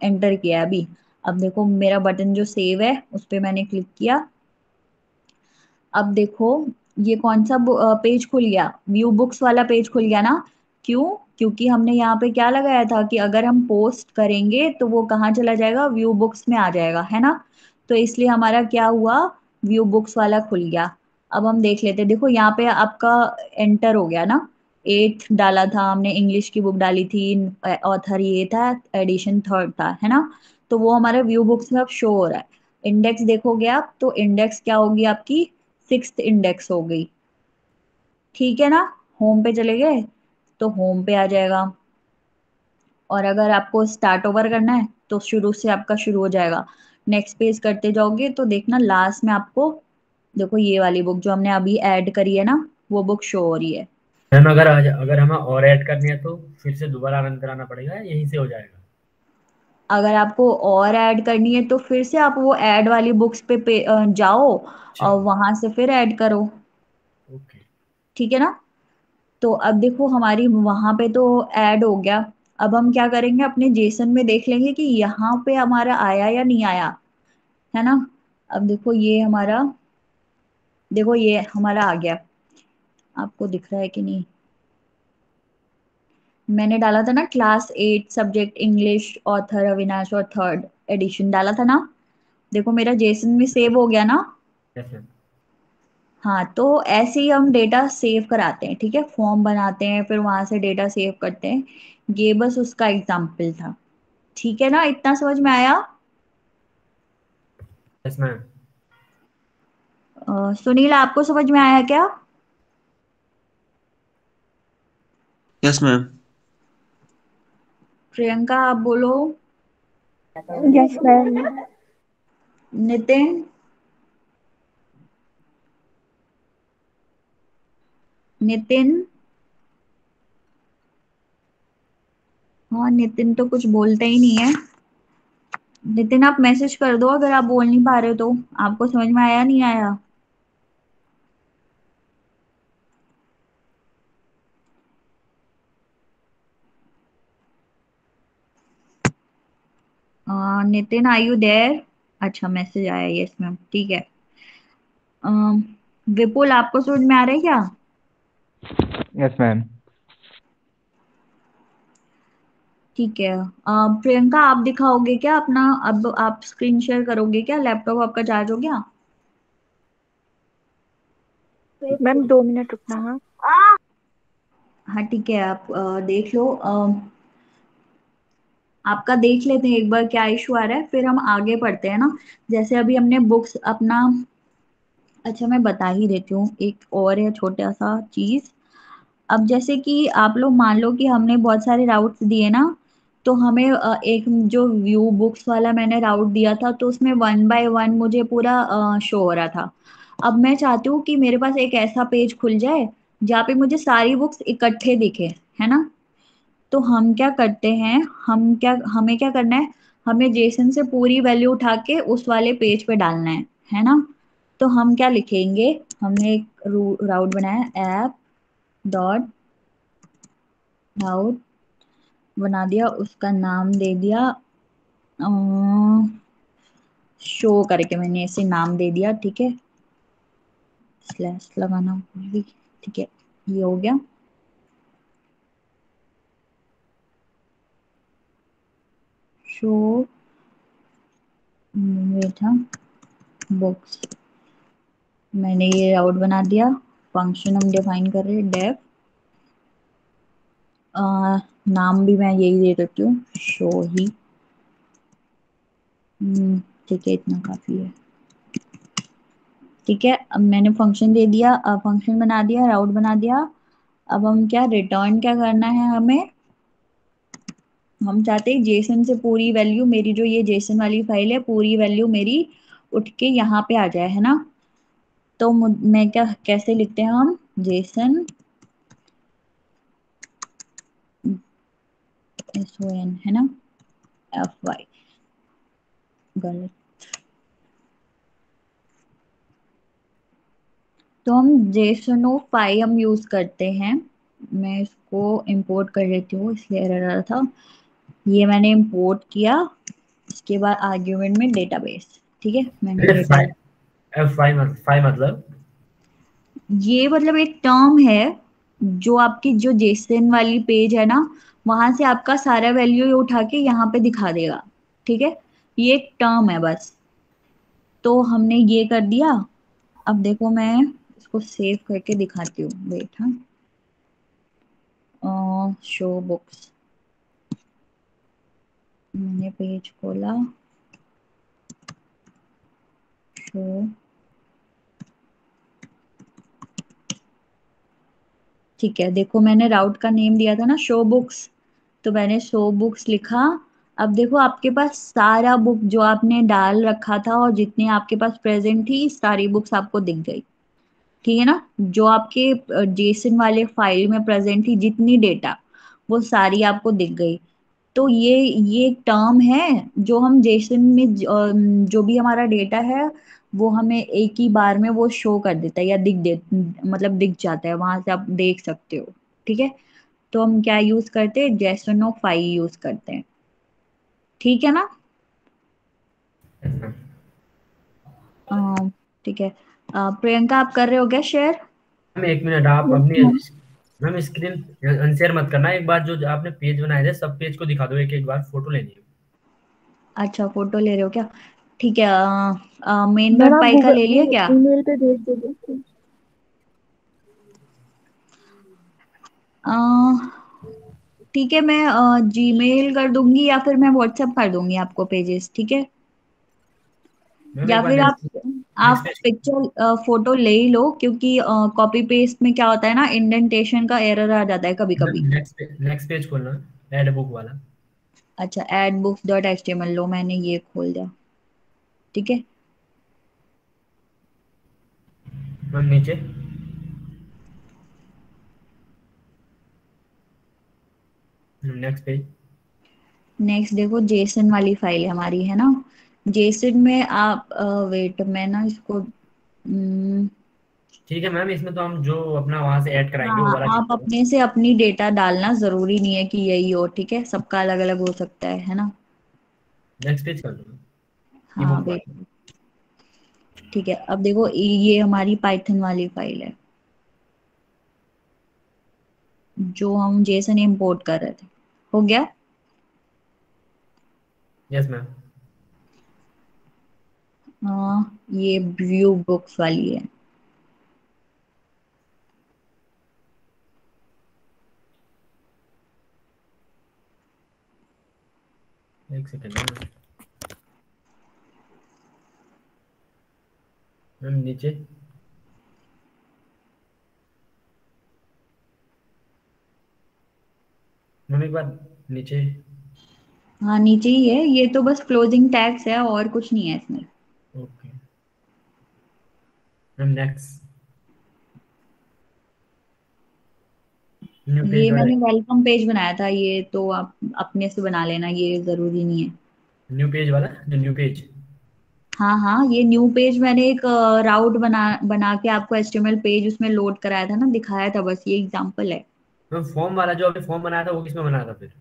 एंटर किया अभी। अब देखो मेरा बटन जो सेव है उस पर मैंने क्लिक किया। अब देखो ये कौन सा पेज खुल गया, व्यू बुक्स वाला पेज खुल गया ना। क्यों? क्योंकि हमने यहाँ पे क्या लगाया था कि अगर हम पोस्ट करेंगे तो वो कहाँ चला जाएगा, व्यू बुक्स में आ जाएगा, है ना। तो इसलिए हमारा क्या हुआ, व्यू बुक्स वाला खुल गया। अब हम देख लेते हैं, देखो यहाँ पे आपका एंटर हो गया ना। 8th डाला था हमने, इंग्लिश की बुक डाली थी, ऑथर ये था, एडिशन 3rd था, है ना। तो वो हमारे व्यू बुक्स में अब शो हो रहा है। इंडेक्स देखोगे आप तो इंडेक्स क्या होगी आपकी, 6th इंडेक्स हो गई, ठीक है ना। होम पे चले गए तो होम पे आ जाएगा, और अगर आपको स्टार्ट ओवर करना है तो शुरू से आपका शुरू हो जाएगा। नेक्स्ट पेज करते जाओगे तो देखना लास्ट में आपको, देखो ये वाली बुक जो हमने अभी ऐड करी है ना, वो बुक शो हो रही है। मैम अगर हमें और ऐड करनी है तो फिर से दोबारा रन कराना पड़ेगा, यहीं से हो जाएगा? अगर आपको और ऐड करनी है तो फिर से आप वो ऐड वाली बुक्स पे जाओ अच्छा। और वहां से फिर ऐड करो, ओके। ठीक है ना। तो अब देखो हमारी वहां पे तो ऐड हो गया। अब हम क्या करेंगे, अपने जेसन में देख लेंगे कि यहाँ पे हमारा आया या नहीं आया, है ना। अब देखो ये हमारा, देखो ये हमारा आ गया, आपको दिख रहा है कि नहीं। मैंने डाला था ना class 8 subject English, author Avinash और 3rd एडिशन डाला था ना। देखो मेरा जेसन में सेव हो गया ना। Yes ma'am. हाँ तो ऐसे ही हम डेटा सेव कराते हैं, ठीक है, फॉर्म बनाते हैं फिर वहां से डेटा सेव करते हैं। ये बस उसका एग्जाम्पल था, ठीक है ना, इतना समझ में आया। Yes ma'am. सुनील आपको समझ में आया क्या? Yes ma'am. प्रियंका आप बोलो। Yes ma'am. नितिन? नितिन? हाँ नितिन तो कुछ बोलते ही नहीं है। नितिन आप मैसेज कर दो अगर आप बोल नहीं पा रहे हो तो, आपको समझ में आया नहीं आया। Nitin are you there? अच्छा मैसेज आया, यस मैम, ठीक है। विपुल आपको समझ में आ रहा है क्या? Yes ma'am. ठीक है। प्रियंका आप दिखाओगे क्या अपना, अब आप स्क्रीन शेयर करोगे क्या, लैपटॉप आपका चार्ज हो गया? मैम 2 मिनट रुकना। हाँ हाँ ठीक है, आप देख लो, आपका देख लेते हैं एक बार क्या इशू आ रहा है, फिर हम आगे पढ़ते हैं ना। जैसे अभी हमने बुक्स अपना, अच्छा मैं बता ही देती हूँ एक और है छोटा सा चीज। अब जैसे कि आप लोग मान लो कि हमने बहुत सारे राउट्स दिए ना, तो हमें एक जो व्यू बुक्स वाला मैंने राउट दिया था तो उसमें 1 बाय 1 मुझे पूरा शो हो रहा था। अब मैं चाहती हूँ कि मेरे पास एक ऐसा पेज खुल जाए जहाँ पे मुझे सारी बुक्स इकट्ठे दिखे, है ना। तो हम क्या करते हैं, हमें क्या करना है, हमें जेसन से पूरी वैल्यू उठा के उस वाले पेज पे डालना है ना। तो हम क्या लिखेंगे, हमने एक राउट बनाया, ऐप डॉट राउट बना दिया, उसका नाम दे दिया शो करके, मैंने ऐसे नाम दे दिया, ठीक है, स्लैश लगाना भी, ठीक है, ये हो गया। शो था बुक्स, मैंने ये राउट बना दिया। फंक्शन हम डिफाइन कर रहे हैं डेफ, नाम भी मैं यही दे देती हूँ, शो ही। ठीक है, इतना काफी है। ठीक है, अब मैंने फंक्शन दे दिया, फंक्शन बना दिया, राउट बना दिया। अब हम क्या रिटर्न क्या करना है हमें, हम चाहते हैं जेसन से पूरी वैल्यू मेरी, जो ये जेसन वाली फाइल है, पूरी वैल्यू मेरी उठ के यहाँ पे आ जाए, है ना। तो मैं क्या, कैसे लिखते हैं हम, जेसन SON, है ना, FY, गलत। तो हम जेसनोफाई हम यूज करते हैं। मैं इसको इंपोर्ट कर लेती हूँ, इसलिए एरर आ रहा था। ये मैंने इंपोर्ट किया, इसके बाद आर्ग्यूमेंट में डेटाबेस। ठीक है, मैंने डेटा, F5 मतलब ये मतलब एक टर्म है, जो आपकी जो जेसन वाली पेज है ना, वहां से आपका सारा वैल्यू उठा के यहाँ पे दिखा देगा। ठीक है, ये एक टर्म है बस। तो हमने ये कर दिया। अब देखो मैं इसको सेव करके दिखाती हूँ, वेट, हाँ, शो बुक्स, मैंने पेज खोला, शो, ठीक है, देखो मैंने राउट का नेम दिया था ना शो बुक्स, तो मैंने शो बुक्स लिखा। अब देखो आपके पास सारा बुक जो आपने डाल रखा था और जितनी आपके पास प्रेजेंट थी, सारी बुक्स आपको दिख गई। ठीक है ना, जो आपके जेसन वाले फाइल में प्रेजेंट थी जितनी डेटा, वो सारी आपको दिख गई। तो ये एक टर्म है, जो हम जेसन में जो भी हमारा डेटा है, वो हमें एक ही बार में वो शो कर देता है, या मतलब दिख जाता है, वहां से आप देख सकते हो। ठीक है, तो हम क्या यूज करते हैं, जेसनोफाई यूज करते हैं। ठीक है ना। अ, ठीक है, प्रियंका आप कर रहे हो क्या शेयर। मैम एक मिनट, आप यस अपनी मैम। मैम स्क्रीन अनशेयर मत करना। एक बार जो आपने पेज बनाए थे सब पेज को दिखा दो, एक एक बार फोटो लेनी है। अच्छा, फोटो ले रहे हो क्या, ठीक है, मेन मैम डॉट आप पाई का गूगल ले लिया वो क्या। ईमेल पे भेज दीजिए। अ, ठीक है, मैं जीमेल कर दूंगी, या फिर मैं व्हाट्सएप कर दूंगी आपको पेजेस। ठीक है, मैम या एक बार फिर नेक्स्ट आप नेक्स्ट पेज। पिक्चर फोटो ले ही लो, क्योंकि कॉपी पेस्ट में क्या होता है ना, इंडेंटेशन का एरर आ जाता है कभी मैम कभी। नेक्स्ट पेज खोलना, एड बुक वाला। अच्छा, एड बुक्स डॉट HTML, लो मैंने ये खोल दिया। ठीक है, मैम नीचे। Next page. नेक्स्ट देखो, जेसन वाली फाइल हमारी है ना। जेसन में आप वेट, मैं ना इसको ठीक है मैम, इसमें तो हम जो अपना वहां से ऐड कराएंगे वो हाँ, वाला आप दिखेगा। अपने से अपनी डेटा डालना, जरूरी नहीं है कि यही हो। ठीक है, सबका अलग अलग हो सकता है ना। नेक्स्ट पेज कर दो, ई हाँ बुक वेट, वाला। ठीक है, अब देखो ये हमारी पाइथन वाली फाइल है, जो हम जेसन इंपोर्ट कर रहे थे। हो गया। Yes ma'am. ये व्यू बुक्स वाली है। एक सेकेंड मैम। मैम नीचे। मैम एक बार नीचे। हाँ, नीचे ही है, ये तो बस क्लोजिंग टैग्स है, और कुछ नहीं है इसमें। Okay ma'am, next. New page ये डॉट। मैंने वेलकम पेज बनाया था, ये तो आप अपने से बना लेना, ये जरूरी नहीं है। न्यू पेज वाला, जो न्यू पेज। हाँ हाँ, ये न्यू पेज मैंने एक राउट बना बना के आपको HTML पेज उसमें लोड कराया था ना, दिखाया था, बस ये एग्जांपल है। मैम फॉर्म वाला जो आपने फॉर्म बनाया था वो किसमें बनाया था फिर?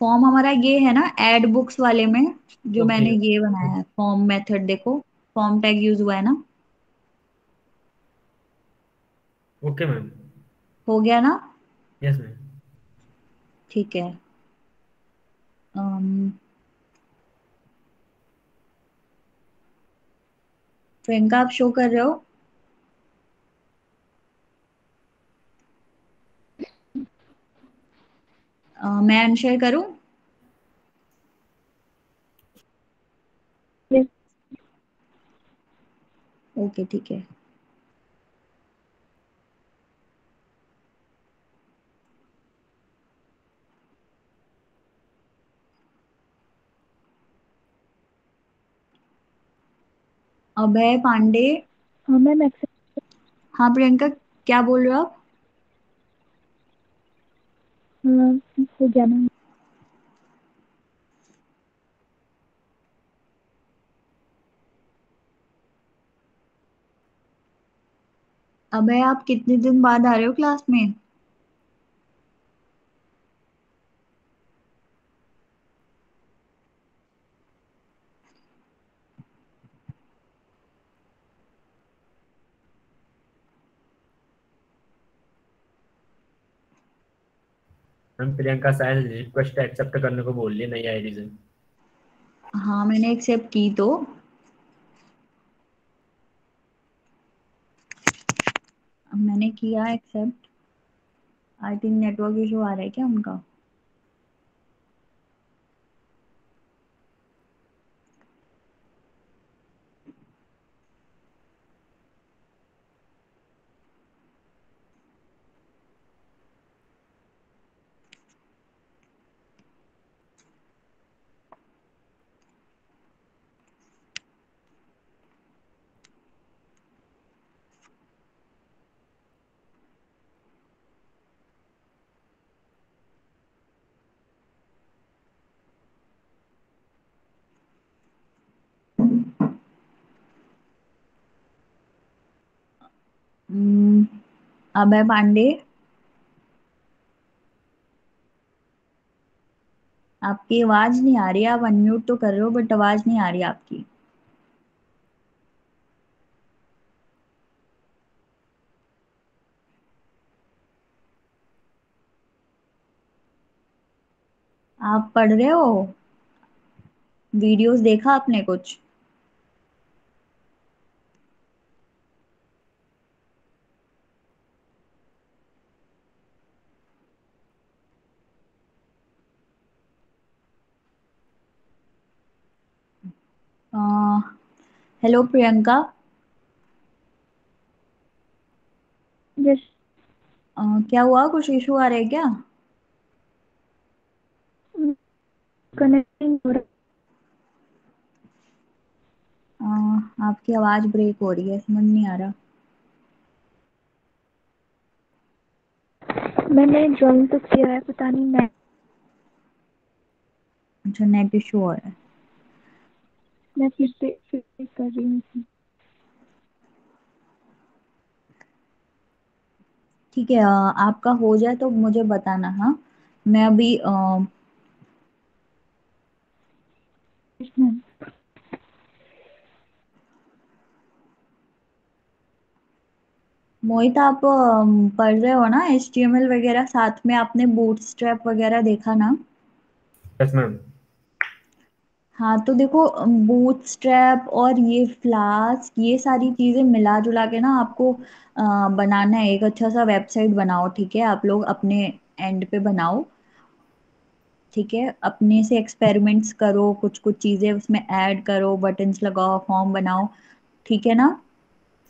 फॉर्म हमारा ये है ना, एड बुक्स वाले में, जो ओके। मैंने ये बनाया है फॉर्म मेथड, देखो फॉर्म टैग यूज हुआ है ना। Okay ma'am. हो गया ना। Yes ma'am. ठीक है, अम, प्रियंका आप शो कर रहे हो। मैं अनशेयर करूं। यस ओके ठीक है। अभय पांडे। हाँ मैम एक्सेप्ट। हाँ प्रियंका, क्या बोल रहे हो आप? हाँ हो गया मैम। अभय आप कितने दिन बाद आ रहे हो क्लास में? मैम प्रियंका शायद रिक्वेस्ट एक्सेप्ट करने को बोल रही है नई आईडी से। हाँ मैंने एक्सेप्ट की तो। मैंने किया accept. I think network issue आ रहा है क्या उनका? अभय पांडे, आपकी आवाज नहीं आ रही। आप अनम्यूट तो कर रहे हो बट आवाज नहीं आ रही आपकी। आप पढ़ रहे हो? वीडियोस देखा आपने कुछ? हेलो प्रियंका। यस। क्या हुआ, कुछ इशू आ रहा है क्या? कनेक्टिंग हो रहा आपकी आवाज ब्रेक हो रही है, समझ नहीं आ रहा। है। मैंने ज्वाइन तो किया है, पता नहीं अच्छा, नेट इशू हो रहा है। मैं फिर से कर रही हूँ। ठीक है, आपका हो जाए तो मुझे बताना। हाँ मैं अभी यस मैम। मोहित, आप पढ़ रहे हो ना HTML वगैरह, साथ में आपने बूटस्ट्रैप वगैरह देखा ना? Yes ma'am. हाँ तो देखो, बूटस्ट्रैप और ये फ्लास्क, ये सारी चीजें मिला जुला के ना आपको बनाना है। एक अच्छा सा वेबसाइट बनाओ, ठीक है? आप लोग अपने एंड पे बनाओ, ठीक है? अपने से एक्सपेरिमेंट्स करो, कुछ कुछ चीजें उसमें ऐड करो, बटन्स लगाओ, फॉर्म बनाओ, ठीक है ना?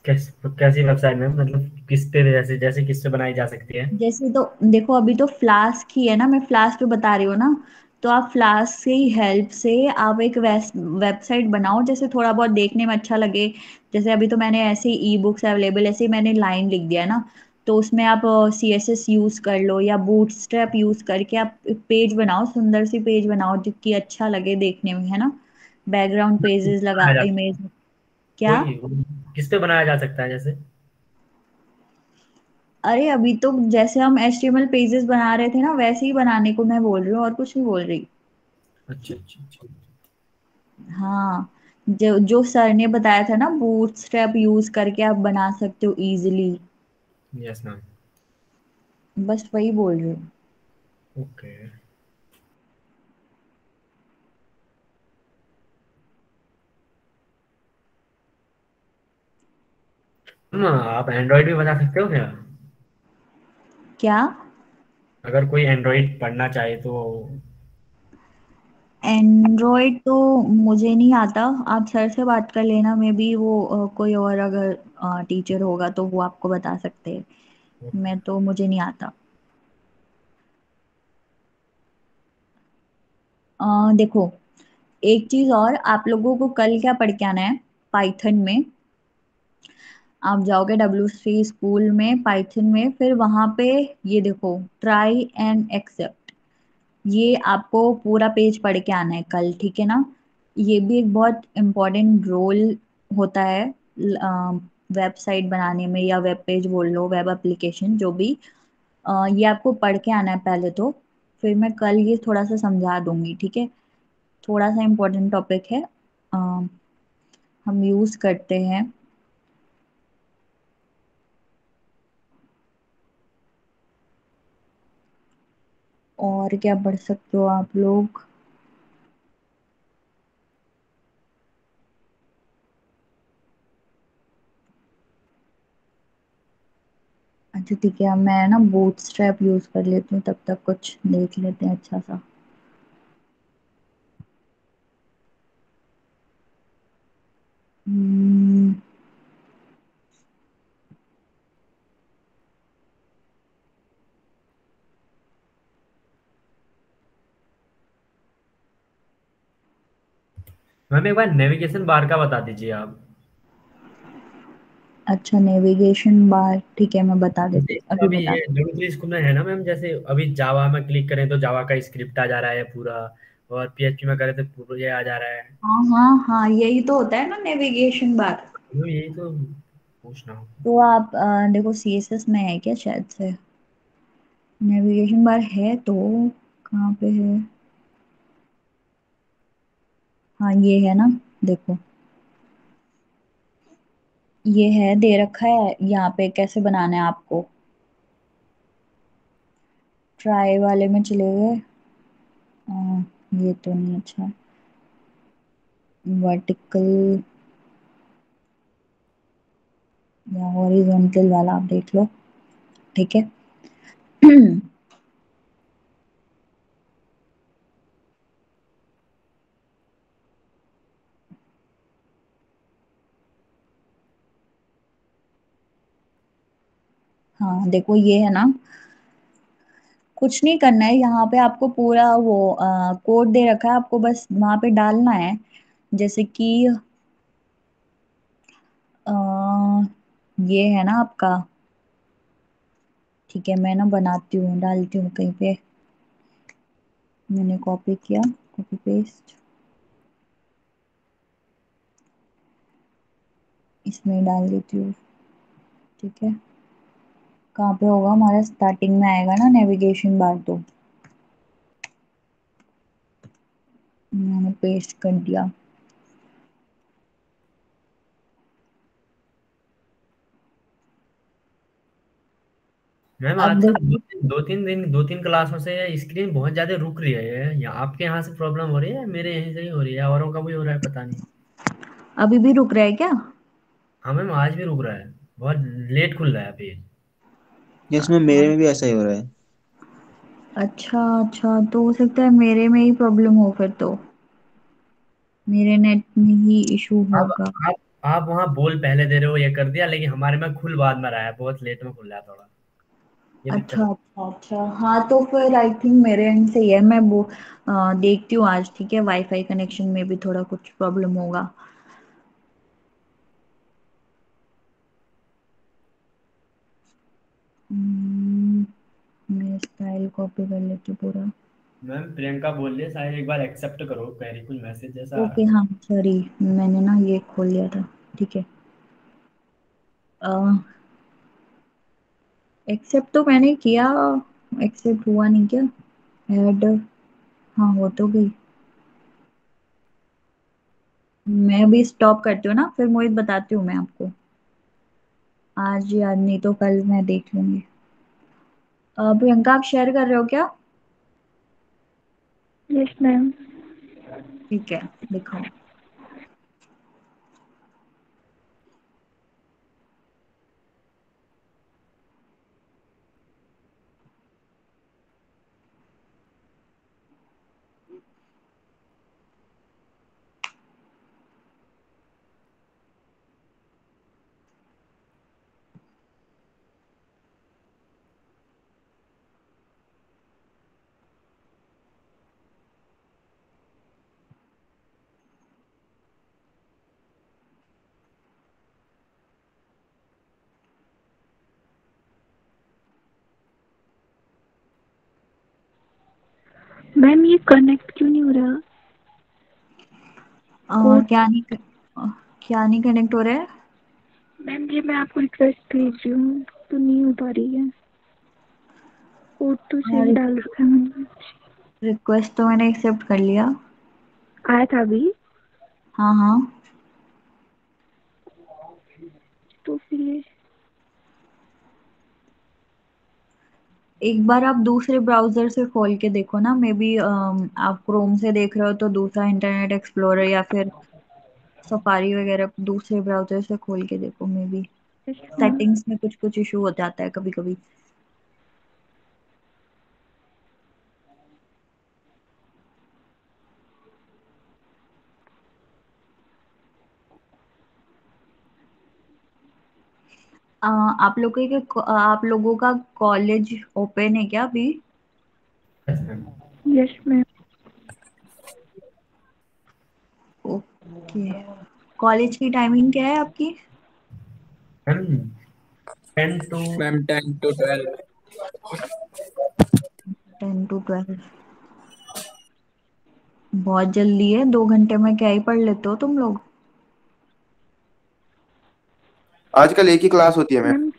कैसी वेबसाइट मैम, मतलब किस पे, जैसे जैसे किस पे बनाई जा सकती है? जैसे तो देखो, अभी तो फ्लास्क ही है ना, मैं फ्लास्क पे बता रही हूँ ना। तो आप फ्लास्क से ही हेल्प से आप एक वेबसाइट बनाओ, जैसे थोड़ा बहुत देखने में अच्छा लगे। जैसे अभी तो मैंने ऐसे ही ई बुक्स अवेलेबल, ऐसे ही मैंने लाइन लिख दिया ना। तो उसमें आप CSS यूज कर लो या बूटस्ट्रैप यूज करके आप एक पेज बनाओ, सुंदर सी पेज बनाओ जो कि अच्छा लगे देखने में, है ना? बैकग्राउंड पेजेस लगा, बनाया जा इमेज। क्या? वही किस पे बनाया जा सकता है जैसे? अरे अभी तो जैसे हम HTML पेजेस बना रहे थे ना, वैसे ही बनाने को मैं बोल रही हूँ, और कुछ नहीं बोल रही। अच्छा अच्छा अच्छा। हाँ, जो जो सर ने बताया था ना, बूटस्ट्रैप यूज करके आप बना सकते हो इजीली। Yes ma'am. बस वही बोल रही हूँ। ओके मैम, आप एंड्रॉइड भी बता सकते हो क्या? क्या? अगर कोई एंड्रॉइड पढ़ना चाहे तो? एंड्रॉयड तो मुझे नहीं आता, आप सर से बात कर लेना, मे बी वो कोई और अगर टीचर होगा तो वो आपको बता सकते हैं। मैं तो मुझे नहीं आता। देखो, एक चीज और, आप लोगों को कल क्या पढ़ के आना है पाइथन में। आप जाओगे W3 स्कूल में पाइथन में, फिर वहां पे ये देखो ट्राई एंड एक्सेप्ट, ये आपको पूरा पेज पढ़ के आना है कल, ठीक है ना। ये भी एक बहुत इम्पोर्टेंट रोल होता है वेबसाइट बनाने में, या वेब पेज बोल लो, वेब एप्लीकेशन जो भी। ये आपको पढ़ के आना है पहले तो, फिर मैं कल ये थोड़ा सा समझा दूंगी, ठीक है। थोड़ा सा इम्पोर्टेंट टॉपिक है। अ, हम यूज करते हैं। और क्या पढ़ सकते हो आप लोग। अच्छा ठीक है, मैं ना बूटस्ट्रैप यूज कर लेती हूँ, तब तक कुछ देख लेते हैं अच्छा सा। हम्म, मैम एक बार नेविगेशन बार का बता दीजिए आप। अच्छा नेविगेशन बार, ठीक है मैं बता देती जैसे हूँ, अभी अभी बता। ये दूसरी स्कूल में है ना मैम, जैसे अभी जावा में क्लिक करें तो जावा का स्क्रिप्ट आ जा रहा है पूरा, और PHP में करें तो पूरा ये आ जा रहा है। हाँ हाँ हाँ, यही तो होता है ना नेविगेशन बार। तो यही तो पूछना हो। तो आप देखो CSS में है क्या शायद से, नेविगेशन बार है तो कहाँ पे है। हाँ ये है ना, देखो ये है, दे रखा है यहाँ पे कैसे बनाना है आपको। ट्राई वाले में चले गए। ये तो नहीं अच्छा, वर्टिकल या हॉरिजॉन्टल वाला आप देख लो, ठीक है। हाँ देखो ये है ना, कुछ नहीं करना है यहाँ पे, आपको पूरा वो कोड दे रखा है, आपको बस वहां पे डालना है। जैसे कि अ, ये है ना आपका, ठीक है मैं ना बनाती हूँ, डालती हूँ कहीं पे, मैंने कॉपी किया, कॉपी पेस्ट, इसमें डाल देती हूँ, ठीक है। कहाँ पे होगा हमारा, स्टार्टिंग में आएगा ना नेविगेशन बार, तो मैंने पेस्ट कर दिया। मैम अब आजकल देखो, दो तीन क्लासों से स्क्रीन बहुत ज्यादा रुक रही है, या आपके यहाँ से प्रॉब्लम हो रही है, मेरे यहीं से ही हो रही है, औरों का भी हो रहा है पता नहीं। अभी भी रुक रहा है क्या। हाँ मैम आज भी रुक रहा है, बहुत लेट खुल रहा है पेज। यस मैम, मेरे में भी ऐसा ही हो रहा है। अच्छा अच्छा, तो हो सकता है मेरे में ही प्रॉब्लम हो फिर तो, मेरे नेट में ही इशू अब होगा। आप आप वहाँ बोल पहले दे रहे हो, ये कर दिया, लेकिन हमारे में खुल बाद में रहा है, बहुत लेट में खुल रहा है थोड़ा, ये दिक्कत अच्छा है। अच्छा अच्छा, हाँ तो फिर आई थिंक मेरे एंड से ही है, मैं वो देखती हूँ आज, ठीक है। वाईफाई कनेक्शन में भी थोड़ा कुछ प्रॉब्लम होगा। हम्म, मैं स्टाइल कॉपी कर लेती हूँ पूरा। मैम प्रियंका बोल रही है शायद, एक बार एक्सेप्ट करो, कह रही कुछ मैसेज जैसा आ ओके रहा है। हाँ सॉरी, मैंने ना ये खोल लिया था, ठीक है। एक्सेप्ट तो मैंने किया, एक्सेप्ट हुआ नहीं क्या, ऐड, हाँ हो तो गई। मैं भी स्टॉप करती हूँ ना, फिर मोहित बताती हूँ मैं आपको, आज याद नहीं तो कल मैं देख लूंगी। प्रियंका आप शेयर कर रहे हो क्या। Yes ma'am. ठीक है, दिखाओ। मैम ये कनेक्ट क्यों नहीं हो रहा? कोड क्या नहीं कनेक्ट हो रहा है? मैम ये मैं आपको रिक्वेस्ट भेज रही हूँ तो नहीं हो पा रही है। कोड तो सही डाल रखा है मैंने। रिक्वेस्ट तो मैंने एक्सेप्ट कर लिया। आया था अभी? हाँ हाँ। तो फिर एक बार आप दूसरे ब्राउजर से खोल के देखो ना, मे बी आप क्रोम से देख रहे हो तो दूसरा इंटरनेट एक्सप्लोरर या फिर सफारी वगैरह दूसरे ब्राउजर से खोल के देखो। मे बी सेटिंग्स में कुछ कुछ इशू हो जाता है कभी कभी। आप लोगों का कॉलेज ओपन है क्या अभी? Yes ma'am. ओके। कॉलेज की टाइमिंग क्या है आपकी? 10 to मैम 10 to 12। 10 to 12। बहुत जल्दी है, 2 घंटे में क्या ही पढ़ लेते हो तुम लोग। आजकल एक ही क्लास होती है मैम। मैम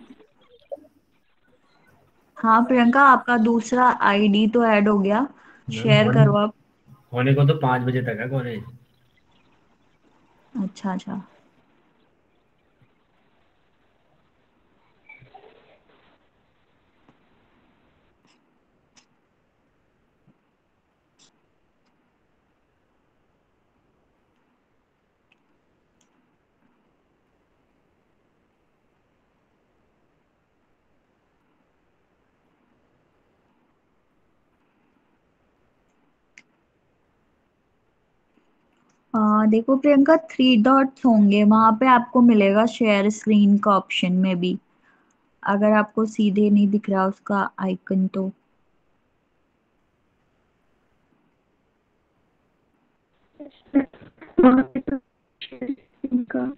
हाँ प्रियंका, आपका दूसरा आईडी तो ऐड हो गया, मैम शेयर करो आप। होने को तो 5 बजे तक है कॉलेज। अच्छा अच्छा। देखो प्रियंका, 3 डॉट्स होंगे वहां पे, आपको मिलेगा शेयर स्क्रीन का ऑप्शन में भी, अगर आपको सीधे नहीं दिख रहा उसका आइकन तो। वहाँ पे तो इनका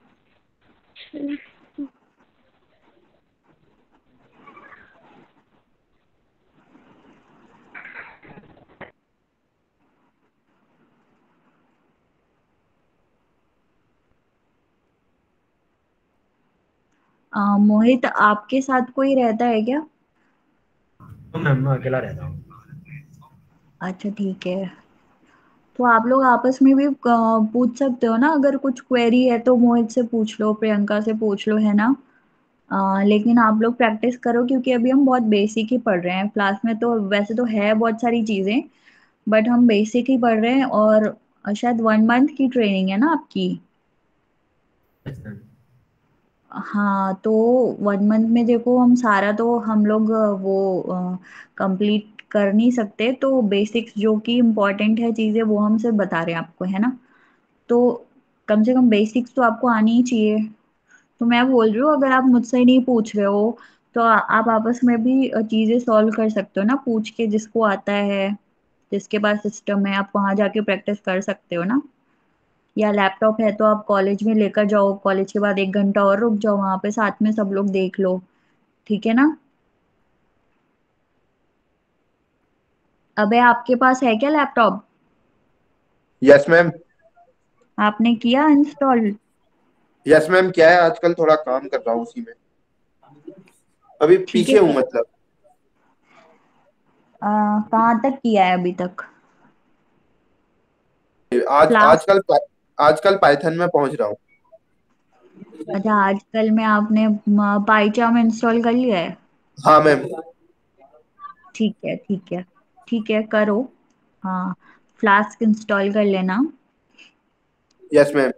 मोहित, आपके साथ कोई रहता है क्या? तो मैम मैं अकेला रहता हूँ। अच्छा ठीक है। तो आप लोग आपस में भी पूछ सकते हो ना, अगर कुछ क्वेरी है तो मोहित से पूछ लो, प्रियंका से पूछ लो, है ना। लेकिन आप लोग प्रैक्टिस करो, क्योंकि अभी हम बहुत बेसिक ही पढ़ रहे हैं क्लास में, तो वैसे तो है बहुत सारी चीज़ें, बट हम बेसिक ही पढ़ रहे हैं। और शायद 1 मंथ की ट्रेनिंग है ना आपकी? हाँ तो 1 मंथ में देखो, हम सारा तो हम लोग वो कंप्लीट कर नहीं सकते, तो बेसिक्स जो कि इम्पोर्टेंट है चीज़ें वो हम सिर्फ बता रहे हैं आपको, है ना। तो कम से कम बेसिक्स तो आपको आनी ही चाहिए। तो मैं बोल रही हूँ, अगर आप मुझसे नहीं पूछ रहे हो तो आप आपस में भी चीज़ें सॉल्व कर सकते हो ना, पूछ के, जिसको आता है, जिसके पास सिस्टम है, आप वहाँ जाके प्रैक्टिस कर सकते हो ना। या लैपटॉप है तो आप कॉलेज में लेकर जाओ, कॉलेज के बाद 1 घंटा और रुक जाओ वहाँ पे, साथ में सब लोग देख लो, ठीक है ना। अबे आपके पास है क्या लैपटॉप? Yes ma'am. आपने किया इंस्टॉल? यस मैम, क्या है आजकल थोड़ा काम कर रहा हूँ उसी में। अभी ठीक है। पीछे हूँ मतलब। कहाँ तक किया है अभी तक? आज क्लास? आजकल आजकल पाइथन में पहुंच रहा हूँ। अच्छा, आजकल में आपने पाइचाम इंस्टॉल कर लिया है? हाँ मैम। ठीक है ठीक है। ठीक है, करो। हाँ, फ्लास्क इंस्टॉल कर लेना। Yes ma'am.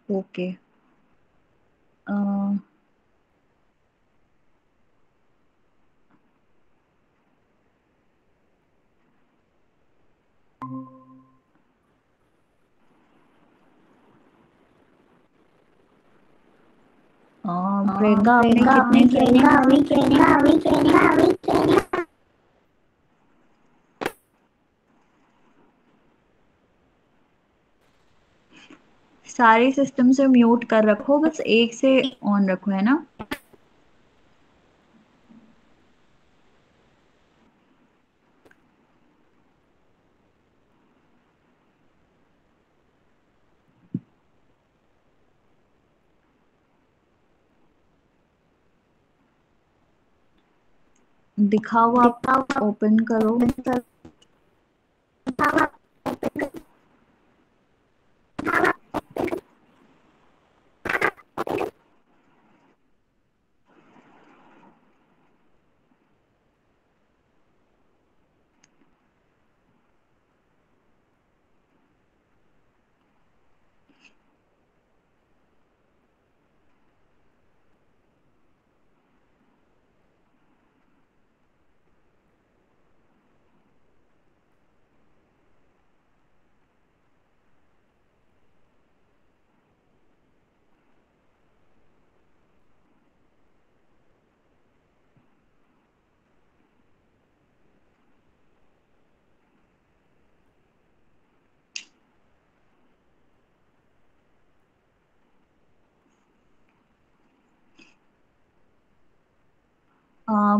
ओके। प्रियंका, आपने कितने सारे सिस्टम से म्यूट कर रखो, बस एक से ऑन रखो, है ना। दिखाओ, आप ओपन करो।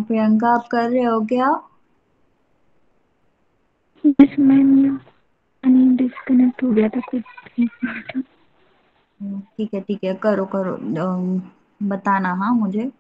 प्रियंका, आप कर रहे हो क्या? यस मैम, डिस्कनेक्ट हो गया था कुछ 1 मिनट। ठीक है, करो करो। बताना हाँ मुझे।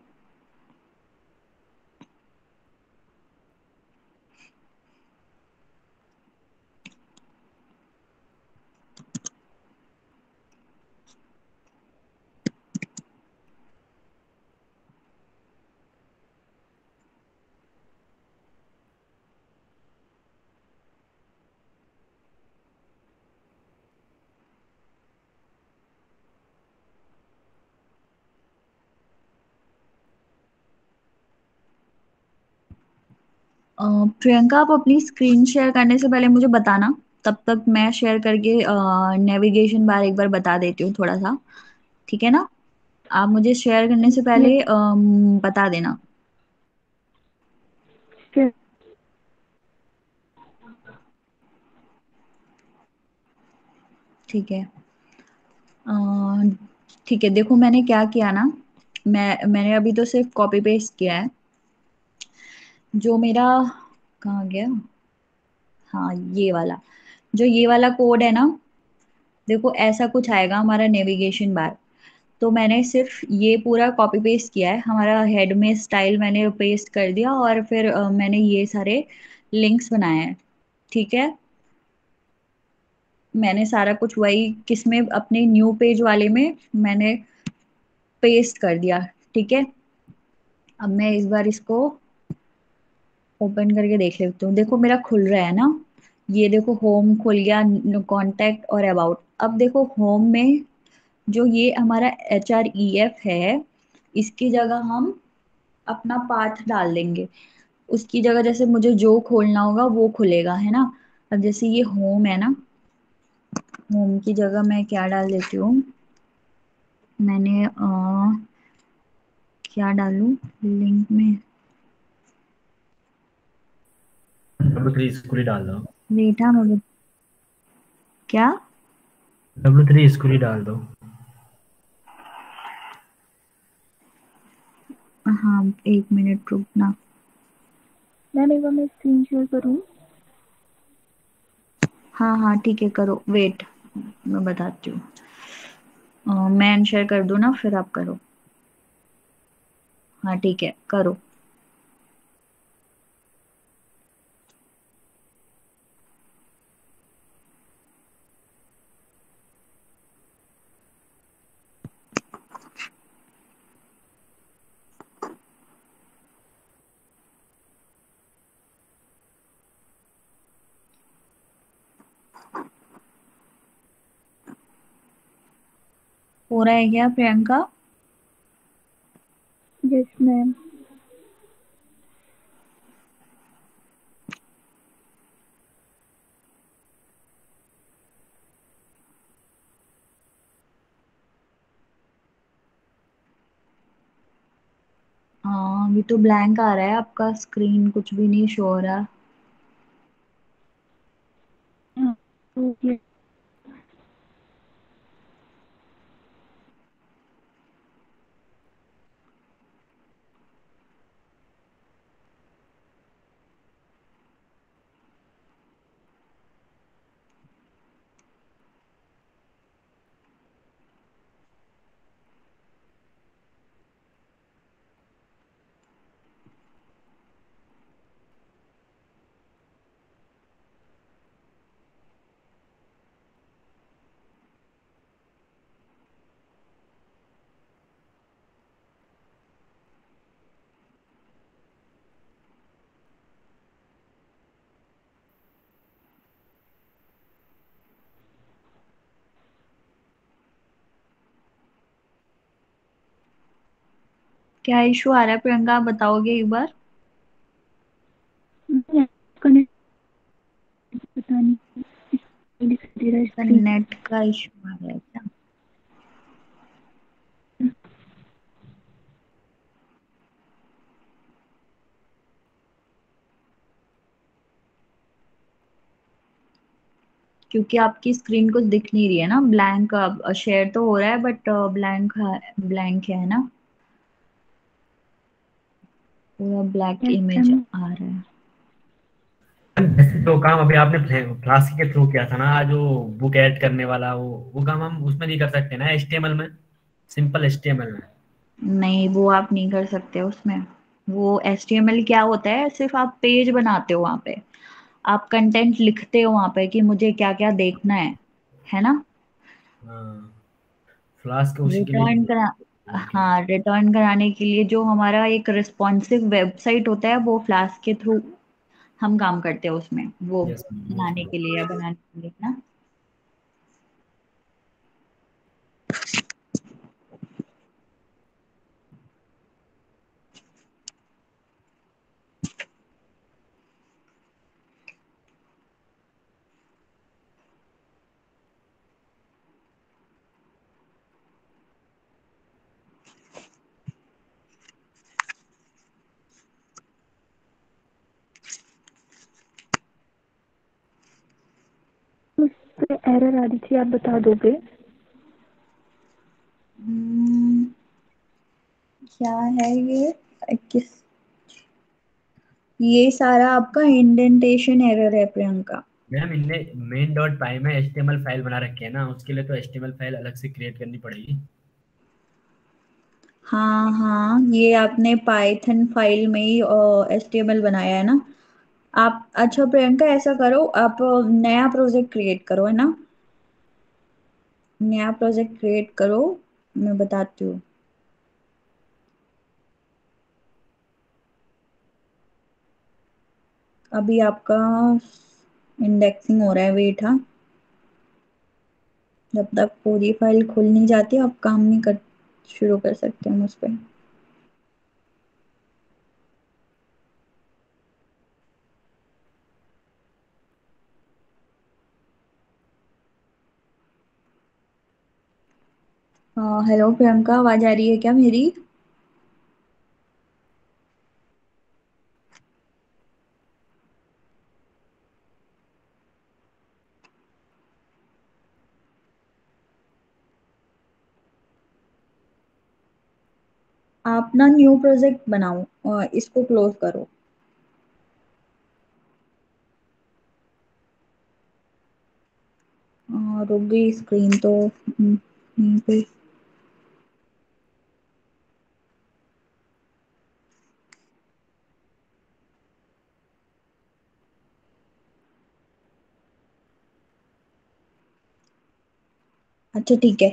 प्रियंका, आप अपनी स्क्रीन शेयर करने से पहले मुझे बताना। तब तक मैं शेयर करके नेविगेशन बार एक बार बता देती हूँ थोड़ा सा। ठीक है ना? आप मुझे शेयर करने से यस पहले बता देना। सर। ठीक है। अ, ठीक है, देखो मैंने क्या किया ना। मैंने अभी तो सिर्फ कॉपी पेस्ट किया है। जो मेरा, कहाँ गया? हाँ, ये वाला। जो ये वाला कोड है ना, देखो ऐसा कुछ आएगा हमारा नेविगेशन बार। तो मैंने सिर्फ ये पूरा कॉपी पेस्ट किया है। हमारा हेड में स्टाइल मैंने पेस्ट कर दिया, और फिर मैंने ये सारे लिंक्स बनाए हैं। ठीक है, मैंने सारा कुछ वही किसमें, अपने न्यू पेज वाले में मैंने पेस्ट कर दिया। ठीक है, अब मैं इस बार इसको ओपन करके देख लेती हूँ। देखो मेरा खुल रहा है ना। ये देखो, होम खुल गया, कॉन्टैक्ट और अबाउट। अब देखो होम में जो ये हमारा HREF है, इसकी जगह हम अपना पाथ डाल देंगे। उसकी जगह जैसे मुझे जो खोलना होगा वो खुलेगा, है ना? अब जैसे ये होम है ना, होम की जगह मैं क्या डाल देती हूँ। मैंने क्या डालूं लिंक में? W3 स्कूल ही डाल दो। बेटा मुझे क्या? W3 स्कूल ही डाल दो। हाँ, 1 मिनट रुकना। मैम एक बार मैं स्क्रीन शेयर करूँ? हाँ हाँ, ठीक है, करो। वेट, मैं बताती हूँ। मैं शेयर कर दूँ ना, फिर आप करो। हाँ ठीक है, करो। हो रहा है क्या प्रियंका? Yes ma'am. हाँ, अभी तो ब्लैंक आ रहा है आपका स्क्रीन, कुछ भी नहीं शो हो रहा। हाँ, ओके। क्या इशू आ रहा है प्रियंका, आप बताओगे एक बार? कनेक्ट पता नहीं दिखाई दे रहा है स्क्रीन। नेट का इशू आ रहा है क्या? क्योंकि आपकी स्क्रीन कुछ दिख नहीं रही है ना, ब्लैंक। अब शेयर तो हो रहा है बट ब्लैंक ब्लैंक है ना, पूरा ब्लैक यस इमेज मैम। आ रहा है। जैसे जो काम अभी आपने फ्लास्क के थ्रू किया था ना, जो बुक ऐड करने वाला, वो काम हम उसमें नहीं कर सकते ना, एचटीएमएल में, सिंपल एचटीएमएल में? नहीं, वो आप नहीं कर सकते उसमें। वो HTML क्या होता है, सिर्फ आप पेज बनाते हो वहाँ पे, आप कंटेंट लिखते हो वहाँ पे कि मुझे क्या क्या देखना है ना। हाँ, फ्लास्क उसी के लिए रिटर्न करा ठीक है। हाँ, रिटर्न कराने के लिए जो हमारा एक रिस्पॉन्सिव वेबसाइट होता है, वो फ्लास्क के थ्रू हम काम करते हैं उसमें, वो यस, बनाने के लिए या बनाने के लिए ना। उस पे एरर आ रही थी, आप बता दोगे? हम्म, क्या है ये? किस ये सारा आपका इंडेंटेशन एरर है प्रियंका। मैम, इनने मेन डॉट पाई में एचटीएमएल फाइल बना रखी है ना, उसके लिए तो एचटीएमएल फाइल अलग से क्रिएट करनी पड़ेगी। हाँ हाँ, ये आपने पाइथन फाइल में ही HTML बनाया है ना आप। अच्छा प्रियंका, ऐसा करो, आप नया प्रोजेक्ट क्रिएट करो, है ना। नया प्रोजेक्ट क्रिएट करो, मैं बताती हूँ। अभी आपका इंडेक्सिंग हो रहा है, वेट। हाँ, जब तक पूरी फाइल खुल नहीं जाती आप काम नहीं कर शुरू कर सकते हम उस पर। हेलो प्रियंका, आवाज आ रही है क्या मेरी? आप ना न्यू प्रोजेक्ट बनाओ और इसको क्लोज करो। रुक गई स्क्रीन तो यहीं पे। अच्छा ठीक है।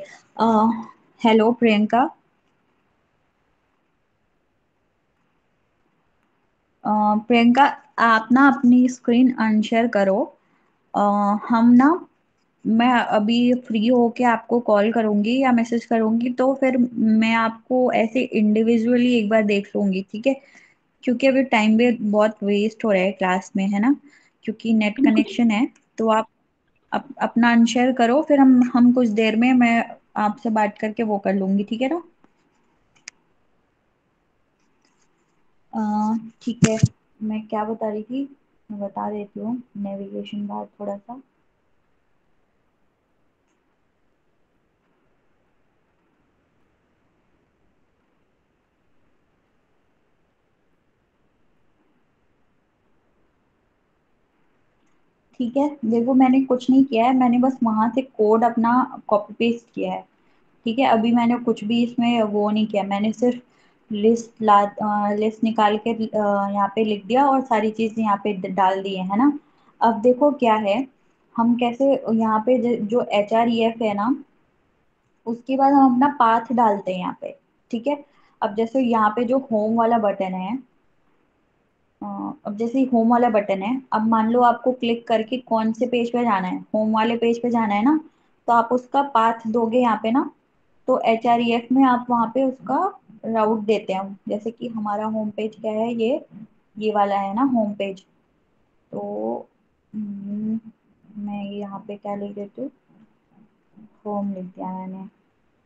हेलो प्रियंका। प्रियंका, आप ना अपनी स्क्रीन अनशेयर करो। अ, हम ना मैं अभी फ्री होके आपको कॉल करूंगी या मैसेज करूंगी, तो फिर मैं आपको ऐसे इंडिविजुअली एक बार देख लूंगी, ठीक है। क्योंकि अभी टाइम भी बहुत वेस्ट हो रहा है क्लास में, है ना, क्योंकि नेट बिल्कुल। कनेक्शन है। तो आप अपना अनशेयर करो, फिर हम कुछ देर में मैं आपसे बात करके वो कर लूंगी, ठीक है ना। अ, ठीक है। मैं क्या बता रही थी, मैं बता देती हूँ नेविगेशन बार थोड़ा सा। ठीक है, देखो मैंने कुछ नहीं किया है, मैंने बस वहां से कोड अपना कॉपी पेस्ट किया है। ठीक है, अभी मैंने कुछ भी इसमें वो नहीं किया, मैंने सिर्फ लिस्ट निकाल के यहाँ पे लिख दिया और सारी चीज़ यहाँ पे डाल दी है ना। अब देखो क्या है, हम कैसे यहाँ पे जो HREF है ना, उसके बाद हम अपना पाथ डालते हैं यहाँ पे। ठीक है, अब जैसे यहाँ पे जो होम वाला बटन है, अब जैसे होम वाला बटन है, अब मान लो आपको क्लिक करके कौन से पेज पे जाना है, होम वाले पेज पे जाना है ना, तो आप उसका पाथ दोगे यहाँ पे ना। तो HREF में आप वहाँ पे उसका राउट देते हैं हम, जैसे कि हमारा होम पेज क्या है, ये वाला है ना होम पेज। तो मैं यहाँ पे क्या लिख देती हूँ, होम लिख दिया मैंने,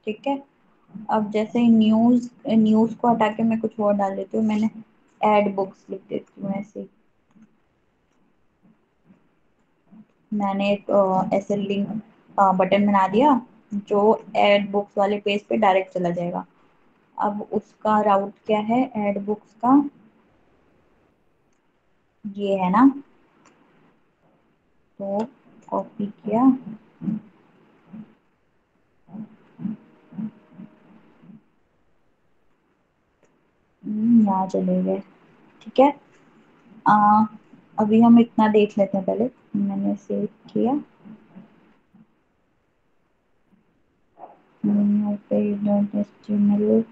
ठीक है। अब जैसे न्यूज, न्यूज को हटा के मैं कुछ और डाल देती हूँ, मैंने एड बुक्स लिख देती हूँ ऐसे। मैंने एक ऐसे लिंक बटन बना दिया जो एड बुक्स वाले पेज पे डायरेक्ट चला जाएगा। अब उसका राउट क्या है एड बुक्स का, ये है ना, तो कॉपी किया, यहाँ चले गए, ठीक है। आ, अभी हम इतना देख लेते हैं, पहले मैंने सेव किया, HTML।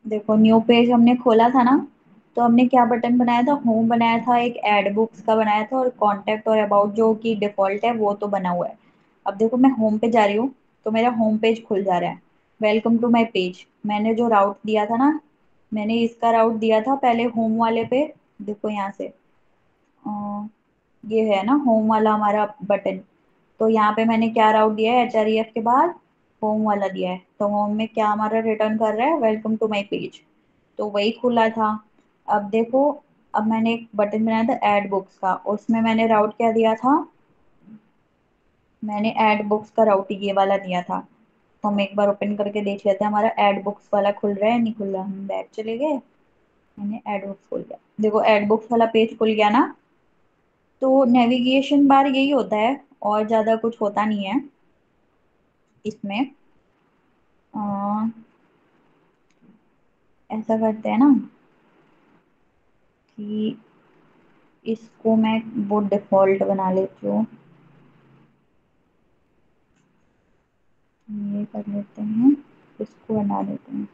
देखो न्यू पेज हमने खोला था ना, तो हमने क्या बटन बनाया था, होम बनाया था, एक एड बुक्स का बनाया था, और कॉन्टेक्ट और अबाउट जो कि डिफॉल्ट है वो तो बना हुआ है। अब देखो मैं होम पे जा रही हूँ, तो मेरा होम पेज खुल जा रहा है, वेलकम टू माई पेज। मैंने जो राउट दिया था ना, मैंने इसका राउट दिया था पहले होम वाले पे, देखो यहाँ से ये है ना होम वाला हमारा बटन। तो यहाँ पे मैंने क्या राउट दिया है, href के बाद होम वाला दिया है, तो होम में क्या हमारा रिटर्न कर रहा है, वेलकम टू माई पेज, तो वही खुला था। अब देखो, अब मैंने एक बटन बनाया था एड बुक्स का, उसमें मैंने राउट क्या दिया था, मैंने एड बुक्स का राउट ये वाला दिया था। तो हम एक बार ओपन करके देख लेते हैं हमारा एड बुक्स वाला खुल रहा है नहीं खुल रहा। हम बैक चले गए, मैंने एड बुक्स खोल दिया, देखो एड बुक्स वाला पेज खुल गया ना। तो नेविगेशन बार यही होता है, और ज्यादा कुछ होता नहीं है इसमें। अ, ऐसा करते हैं ना कि इसको मैं वो डिफॉल्ट बना लेती हूँ, ये कर लेते हैं, इसको बना देते हैं।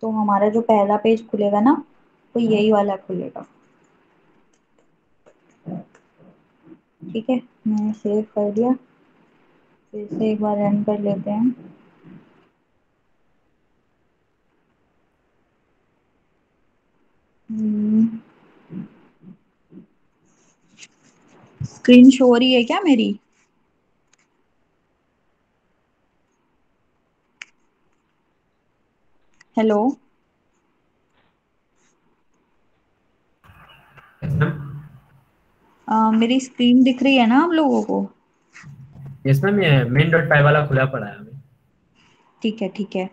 तो हमारा जो पहला पेज खुलेगा ना, तो यही वाला खुलेगा, ठीक है। मैंने सेव कर दिया, फिर से एक बार रन कर लेते हैं। स्क्रीन शो हो रही है क्या मेरी? हेलो, मेरी स्क्रीन दिख रही है ना आप लोगों को? यस मैम, ये main.py वाला खुला पड़ा है अभी। ठीक है ठीक है।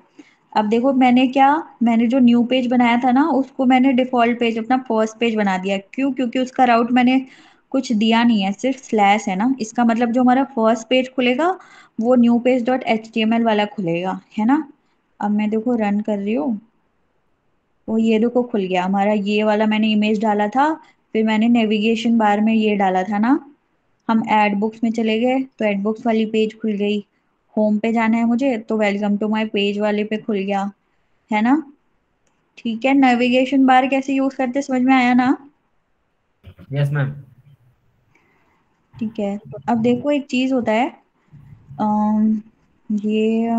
अब देखो मैंने क्या, मैंने जो न्यू पेज बनाया था ना, उसको मैंने डिफॉल्ट पेज अपना फर्स्ट पेज बना दिया। क्यों? क्योंकि उसका राउट मैंने कुछ दिया नहीं है, सिर्फ स्लैश है ना, इसका मतलब जो हमारा फर्स्ट पेज खुलेगा वो न्यू पेज डॉट HTML वाला खुलेगा, है ना। अब मैं देखो रन कर रही हूँ, वो ये देखो खुल गया हमारा, ये वाला मैंने इमेज डाला था, फिर मैंने नेविगेशन बार में ये डाला था ना। हम एड बुक्स में चले गए तो एड बुक्स वाली पेज खुल गई, होम पे जाना है मुझे तो वेलकम टू माय पेज वाले पे खुल गया, है ना। ठीक है, नेविगेशन बार कैसे यूज करते समझ में आया ना? Yes ma'am. ठीक है। अब देखो एक चीज होता है, अम, ये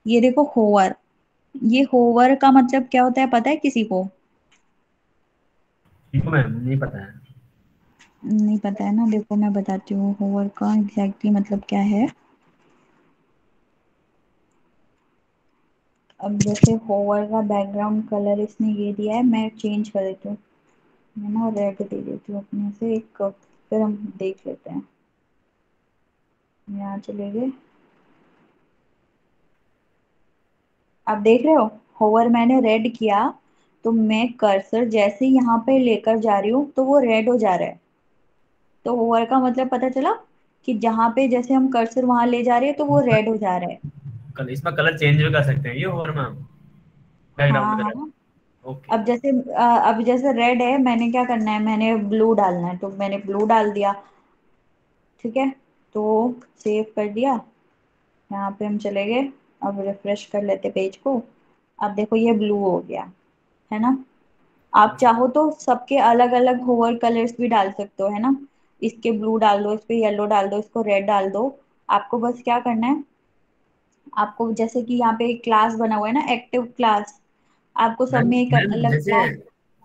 ये देखो होवर, ये होवर का मतलब क्या होता है पता है किसी को? ठीक है मैम, नहीं पता है। नहीं पता है ना, देखो मैं बताती हूँ होवर का एग्जैक्टली मतलब क्या है। अब जैसे होवर का बैकग्राउंड कलर इसने ये दिया है, मैं चेंज कर देती हूँ, मैं ना रेड दे देती हूँ अपने से एक, फिर हम देख लेते हैं। यहाँ चले गए, आप देख रहे हो होवर मैंने रेड किया, तो मैं कर्सर जैसे ही यहाँ पे लेकर जा रही हूँ तो वो रेड हो जा रहा है। तो होवर का मतलब पता चला कि जहाँ पे जैसे हम कर्सर वहां ले जा रहे हैं तो वो रेड हो जा रहा है। कल इसमें कलर चेंज भी कर सकते हैं ये होवर मैम। बैकग्राउंड हाँ में हाँ। ओके। अब जैसे रेड है, मैंने क्या करना है, मैंने ब्लू डालना है, तो मैंने ब्लू डाल दिया। ठीक है, तो सेव कर दिया। यहाँ पे हम चले गए। अब रिफ्रेश कर लेते पेज को। अब देखो ये ब्लू हो गया, है ना। आप चाहो तो सबके अलग अलग होवर कलर्स भी डाल सकते हो, है ना। इसके ब्लू डाल दो, इस पे येलो डाल दो, इसको रेड डाल दो। आपको बस क्या करना है, आपको जैसे कि यहाँ पे एक क्लास बना हुआ है ना, एक्टिव क्लास। आपको सब मैम में एक मैम अलग जैसे क्लास।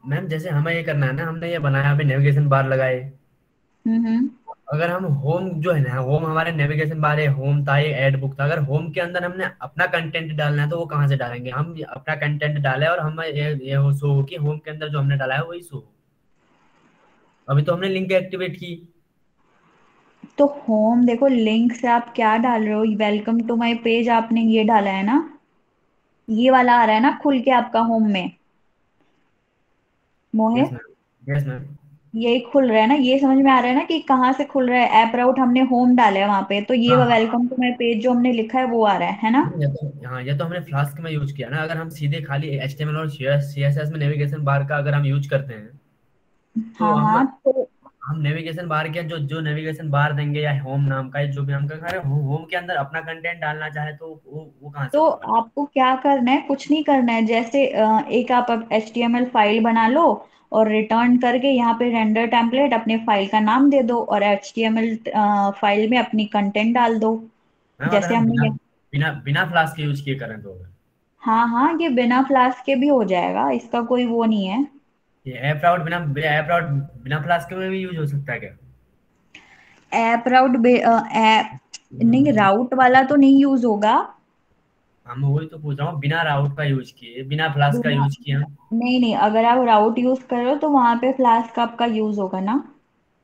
मैम जैसे हमें ये करना है ना, हमने ये बनाया अभी नेविगेशन बार लगाए। हम्म। अगर हम होम जो है ना, होम हमारे नेविगेशन बार है, होम था, ये ऐड बुक था, अगर होम के अंदर हमने अपना कंटेंट डालना है तो वो कहाँ से डालेंगे? हम अपना कंटेंट डाले और हम ये हो शो हो कि होम के अंदर जो हमने डाला है वही शो हो। अभी तो हमने लिंक एक्टिवेट की। तो होम देखो, लिंक से आप क्या डाल रहे हो, वेलकम टू माय पेज आपने ये डाला है ना। ये वाला आ रहा है ना खुल के आपका होम में, मोहे। Yes ma'am, yes ma'am. यही खुल रहा है ना, ये समझ में आ रहा है ना कि कहाँ से खुल रहा है। ऐप राउट हमने होम डाला है वहां पे, तो ये हाँ हाँ। वेलकम टू माय पेज जो हमने लिखा है वो आ रहा है ना। ये तो हाँ, ये तो हमने फ्लास्क में यूज किया ना। अगर हम सीधे खाली HTML और CSS में नेविगेशन बार का अगर हम यूज करते हैं तो हाँ हाँ। तो हम नेविगेशन बार के जो जो नेविगेशन बार देंगे या होम नाम का, जो भी नाम का, अरे होम के अंदर अपना कंटेंट डालना चाहे तो वो कहाँ से तो होगा? आपको क्या करना है, कुछ नहीं करना है। जैसे एक आप HTML फाइल बना लो, और रिटर्न करके यहाँ पे रेंडर टेम्पलेट अपने फाइल का नाम दे दो, और HTML फाइल में अपनी कंटेंट डाल दो। मैम अगर जैसे हम हमने बिना ये। बिना बिना फ्लास्क के यूज किए करें तो हाँ हाँ, ये बिना फ्लास्क के भी हो जाएगा, इसका कोई वो नहीं है। ये ऐप राउट बिना फ्लास्क के में भी यूज हो सकता है क्या? ऐप राउट ऐप नहीं, राउट वाला तो नहीं यूज होगा। हम वही तो पूछ रहा हूँ, बिना राउट का यूज किए, बिना फ्लास्क का बिना यूज किए हम। नहीं नहीं, अगर आप राउट यूज करो तो वहां पे फ्लास्क आपका यूज होगा ना।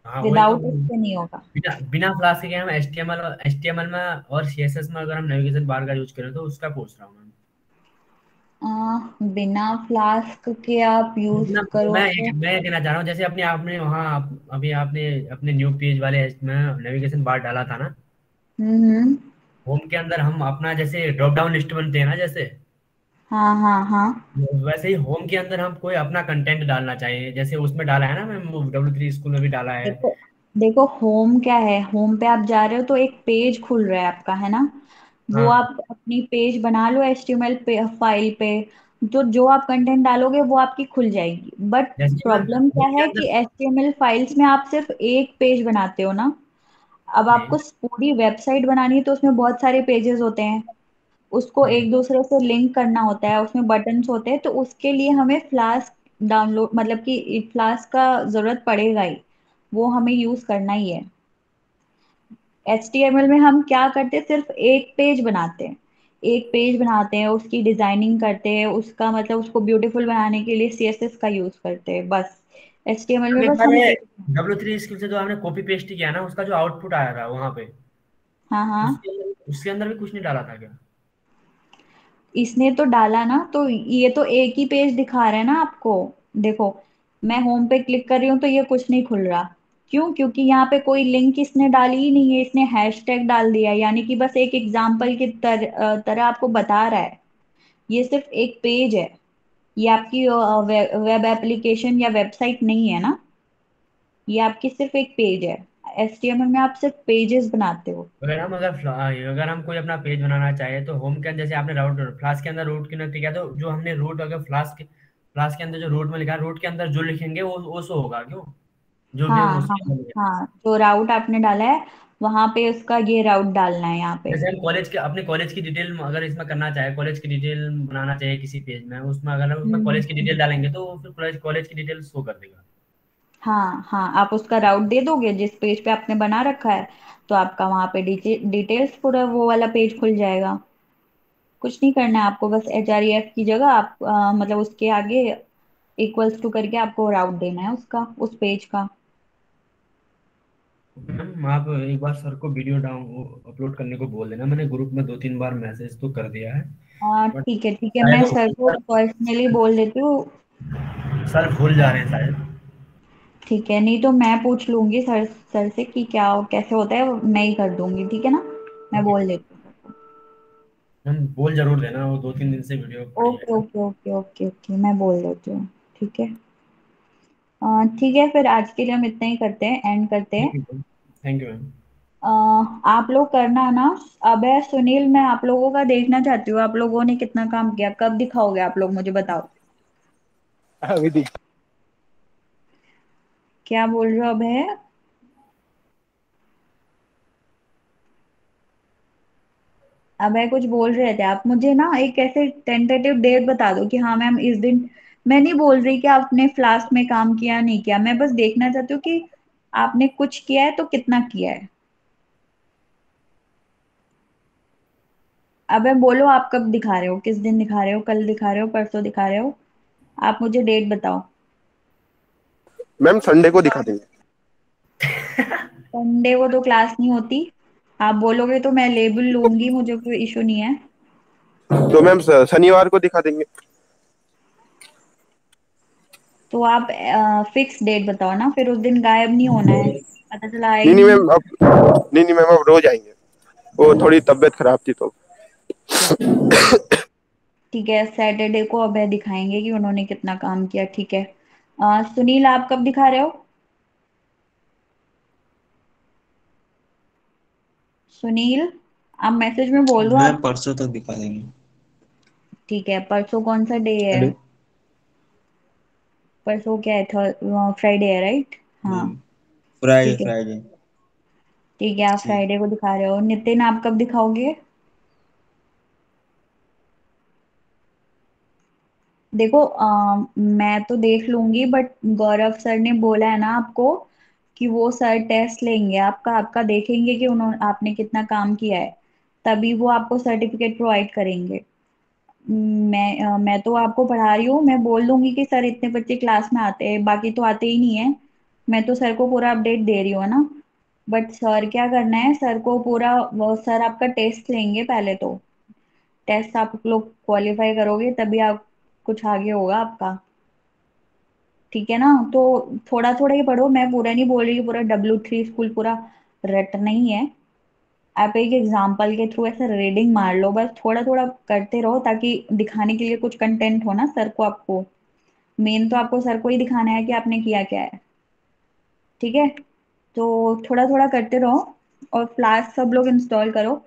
हाँ वही तो। विदाउट उसके नहीं होगा। बिना बिना फ्लास्क के हम HTML में और CSS में अगर हम नेविगेशन बार का यूज करें तो उसका पूछ रहा हूँ मैं। बिना फ्लास्क के आप यूज बिना करो मैं तो। मैं ये कहना चाह रहा हूँ, जैसे अपने आपने वहाँ अभी आपने अपने न्यू पेज वाले में नेविगेशन बार डाला था ना, हम्म। होम के अंदर हम अपना जैसे ड्रॉप डाउन लिस्ट बनते हैं ना, जैसे हाँ हाँ हाँ। वैसे ही होम के अंदर हम कोई अपना कंटेंट डालना चाहिए, जैसे उसमें डाला है ना, मैं W3 स्कूल में भी डाला है। देखो देखो, होम क्या है, होम पे आप जा रहे हो तो एक पेज खुल रहा है आपका, है ना। वो हाँ आप अपनी पेज बना लो HTML पे फाइल पे। तो जो आप कंटेंट डालोगे वो आपकी खुल जाएगी, बट जैसे कि मैं प्रॉब्लम होम क्या के है अंदर। कि HTML फाइल्स में आप सिर्फ एक पेज बनाते हो ना। अब जी। आपको पूरी वेबसाइट बनानी है तो उसमें बहुत सारे पेजेस होते हैं। उसको जी। एक दूसरे से लिंक करना होता है, उसमें बटन्स होते हैं, तो उसके लिए हमें फ्लास्क डाउनलोड, मतलब कि फ्लास्क का जरूरत पड़ेगा ही। वो हमें यूज करना ही है। HTML में हम क्या करते हैं, सिर्फ एक पेज बनाते हैं। एक पेज बनाते हैं, उसकी डिजाइनिंग करते हैं, उसका मतलब उसको ब्यूटीफुल बनाने के लिए CSS का यूज करते हैं बस। HTML हम में एक बस बार हम ये पेज। W3 स्किल से जो हमने कॉपी पेस्ट किया ना, उसका जो आउटपुट आया था वहां पे, हाँ हाँ। उसके अंदर भी कुछ नहीं डाला था क्या? इसने तो डाला ना, तो ये तो एक ही पेज दिखा रहा है ना आपको। देखो, मैं होम पे क्लिक कर रही हूँ तो ये कुछ नहीं खुल रहा। क्यों? क्योंकि यहाँ पे कोई लिंक इसने डाली ही नहीं है, इसने हैशटैग डाल दिया, यानी कि बस एक एग्जाम्पल की तरह आपको बता रहा है। ये सिर्फ एक पेज है। ये आपकी वेब एप्लीकेशन या वेबसाइट नहीं है ना। ये आपकी सिर्फ एक पेज है। HTML में आप सिर्फ पेजेस बनाते हो। अगर हम कोई अपना पेज बनाना चाहे तो होम के अंदर, जैसे आपने राउट फ्लास्क के अंदर रूट क्यों नहीं किया, तो जो हमने रूट, अगर फ्लास्क के अंदर जो रूट में लिखा है, रूट के अंदर जो लिखेंगे वो शो होगा क्यों? जो भी हम हाँ हाँ उसके अंदर लिखेंगे। हाँ, जो राउट आपने डाला है वहां पे उसका ये राउट डालना है यहाँ पे। जैसे हम अपने कॉलेज की डिटेल अगर इसमें करना चाहे, कॉलेज की डिटेल बनाना चाहिए किसी पेज में, उसमें अगर हम उसमें कॉलेज की डिटेल हम्म। डालेंगे तो वो फिर कॉलेज की डिटेल शो कर देगा। हाँ हाँ, आप उसका राउट दे दोगे जिस पेज पे आपने बना रखा है, तो आपका वहां पे डिटेल्स पूरा वो वाला पेज खुल जाएगा। कुछ नहीं करना है आपको, बस HREF की जगह आप मतलब उसके आगे इक्वल्स टू करके आपको राउट देना है उसका, उस पेज का। मैम आप एक बार सर को वीडियो डाउन अपलोड करने को बोल देना, मैंने ग्रुप में 2-3 बार मैसेज तो कर दिया है। बट ठीक है ठीक है, शायद मैं सर को पर्सनली बोल देती हूँ। सर भूल जा रहे हैं शायद। ठीक है, नहीं तो मैं पूछ लूंगी सर सर से कि क्या कैसे होता है, मैं ही कर दूंगी, ठीक है ना। मैं ओके। बोल देती हूँ सर को। मैम बोल जरूर देना, वो 2-3 दिन से वीडियो पड़ी है। Okay okay okay okay okay, मैं बोल देती हूँ। ठीक है। ठीक है, फिर आज के लिए हम इतना ही करते हैं, एंड करते हैं। Thank you ma'am. अ, आप लोग करना ना। अब है सुनील, मैं आप लोगों का देखना चाहती हूँ, आप लोगों ने कितना काम किया, कब दिखाओगे आप लोग, मुझे बताओ। अभी देख। क्या बोल रहे हो अब है? अब है कुछ बोल रहे थे आप, मुझे ना एक ऐसे टेंटेटिव डेट बता दो कि हाँ मैम इस दिन। मैं नहीं बोल रही कि आपने फ्लास्क में काम किया नहीं किया, मैं बस देखना चाहती हूँ कि आपने कुछ किया है तो कितना किया है। अब है बोलो, आप कब दिखा रहे हो, किस दिन दिखा रहे हो, कल दिखा रहे हो, परसों दिखा रहे हो? आप मुझे डेट बताओ। मैम संडे को दिखा देंगे। संडे को तो क्लास नहीं होती। आप बोलोगे तो मैं लेबल लूंगी, मुझे कोई इशू नहीं है। तो मैम शनिवार को दिखा देंगे। तो आप फिक्स डेट बताओ ना, फिर उस दिन गायब नहीं होना है, पता चला आए नहीं ही नहीं नहीं। मैम, अब नहीं नहीं मैम, अब रोज आएंगे। वो थोड़ी तबीयत खराब थी तो। ठीक है, सैटरडे को अब दिखाएंगे कि उन्होंने कितना काम किया। ठीक है। सुनील आप कब दिखा रहे हो? सुनील, आप मैसेज में बोल दो मैं आप। परसों तक दिखा देंगे। ठीक है, परसों कौन सा डे है? हेलो। परसों क्या है, फ्राइडे है, राइट? हाँ। फ्राइडे ठीक है। फ्राइडे। ठीक है, आप ठीक। फ्राइडे को दिखा रहे हो। नितिन आप कब दिखाओगे? देखो मैं तो देख लूंगी, बट गौरव सर ने बोला है ना आपको कि वो सर टेस्ट लेंगे आपका, आपका देखेंगे कि उन्होंने आपने कितना काम किया है, तभी वो आपको सर्टिफिकेट प्रोवाइड करेंगे। मैं तो आपको पढ़ा रही हूँ, मैं बोल दूंगी कि सर इतने बच्चे क्लास में आते हैं, बाकी तो आते ही नहीं है। मैं तो सर को पूरा अपडेट दे रही हूँ ना। बट सर क्या करना है, सर को पूरा वो सर आपका टेस्ट लेंगे पहले तो। टेस्ट आप लोग क्वालिफाई करोगे तभी आप कुछ आगे होगा आपका। ठीक है ना? तो थोड़ा थोड़ा ही पढ़ो, मैं पूरा नहीं बोल रही कि पूरा W3 स्कूल पूरा रटना ही है। आप एक एग्जाम्पल के थ्रू ऐसे रीडिंग मार लो, बस थोड़ा थोड़ा करते रहो ताकि दिखाने के लिए कुछ कंटेंट हो ना सर को आपको। मेन तो आपको सर को ही दिखाना है कि आपने किया क्या है। ठीक है। तो थोड़ा थोड़ा करते रहो। और फ्लास्क सब लोग इंस्टॉल करो।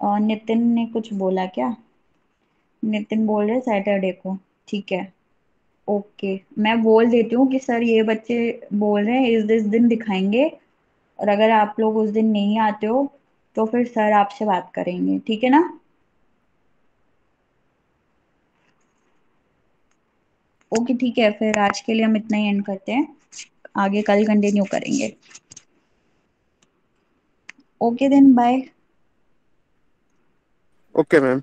और नितिन ने कुछ बोला क्या? नितिन बोल रहे सैटरडे को। ठीक है। ओके। मैं बोल देती हूँ कि सर ये बच्चे बोल रहे हैं इस दिन दिखाएंगे, और अगर आप लोग उस दिन नहीं आते हो तो फिर सर आपसे बात करेंगे। ठीक है ना? ओके ठीक है, फिर आज के लिए हम इतना ही एंड करते हैं, आगे कल कंटिन्यू करेंगे। Okay then, bye. Okay ma'am.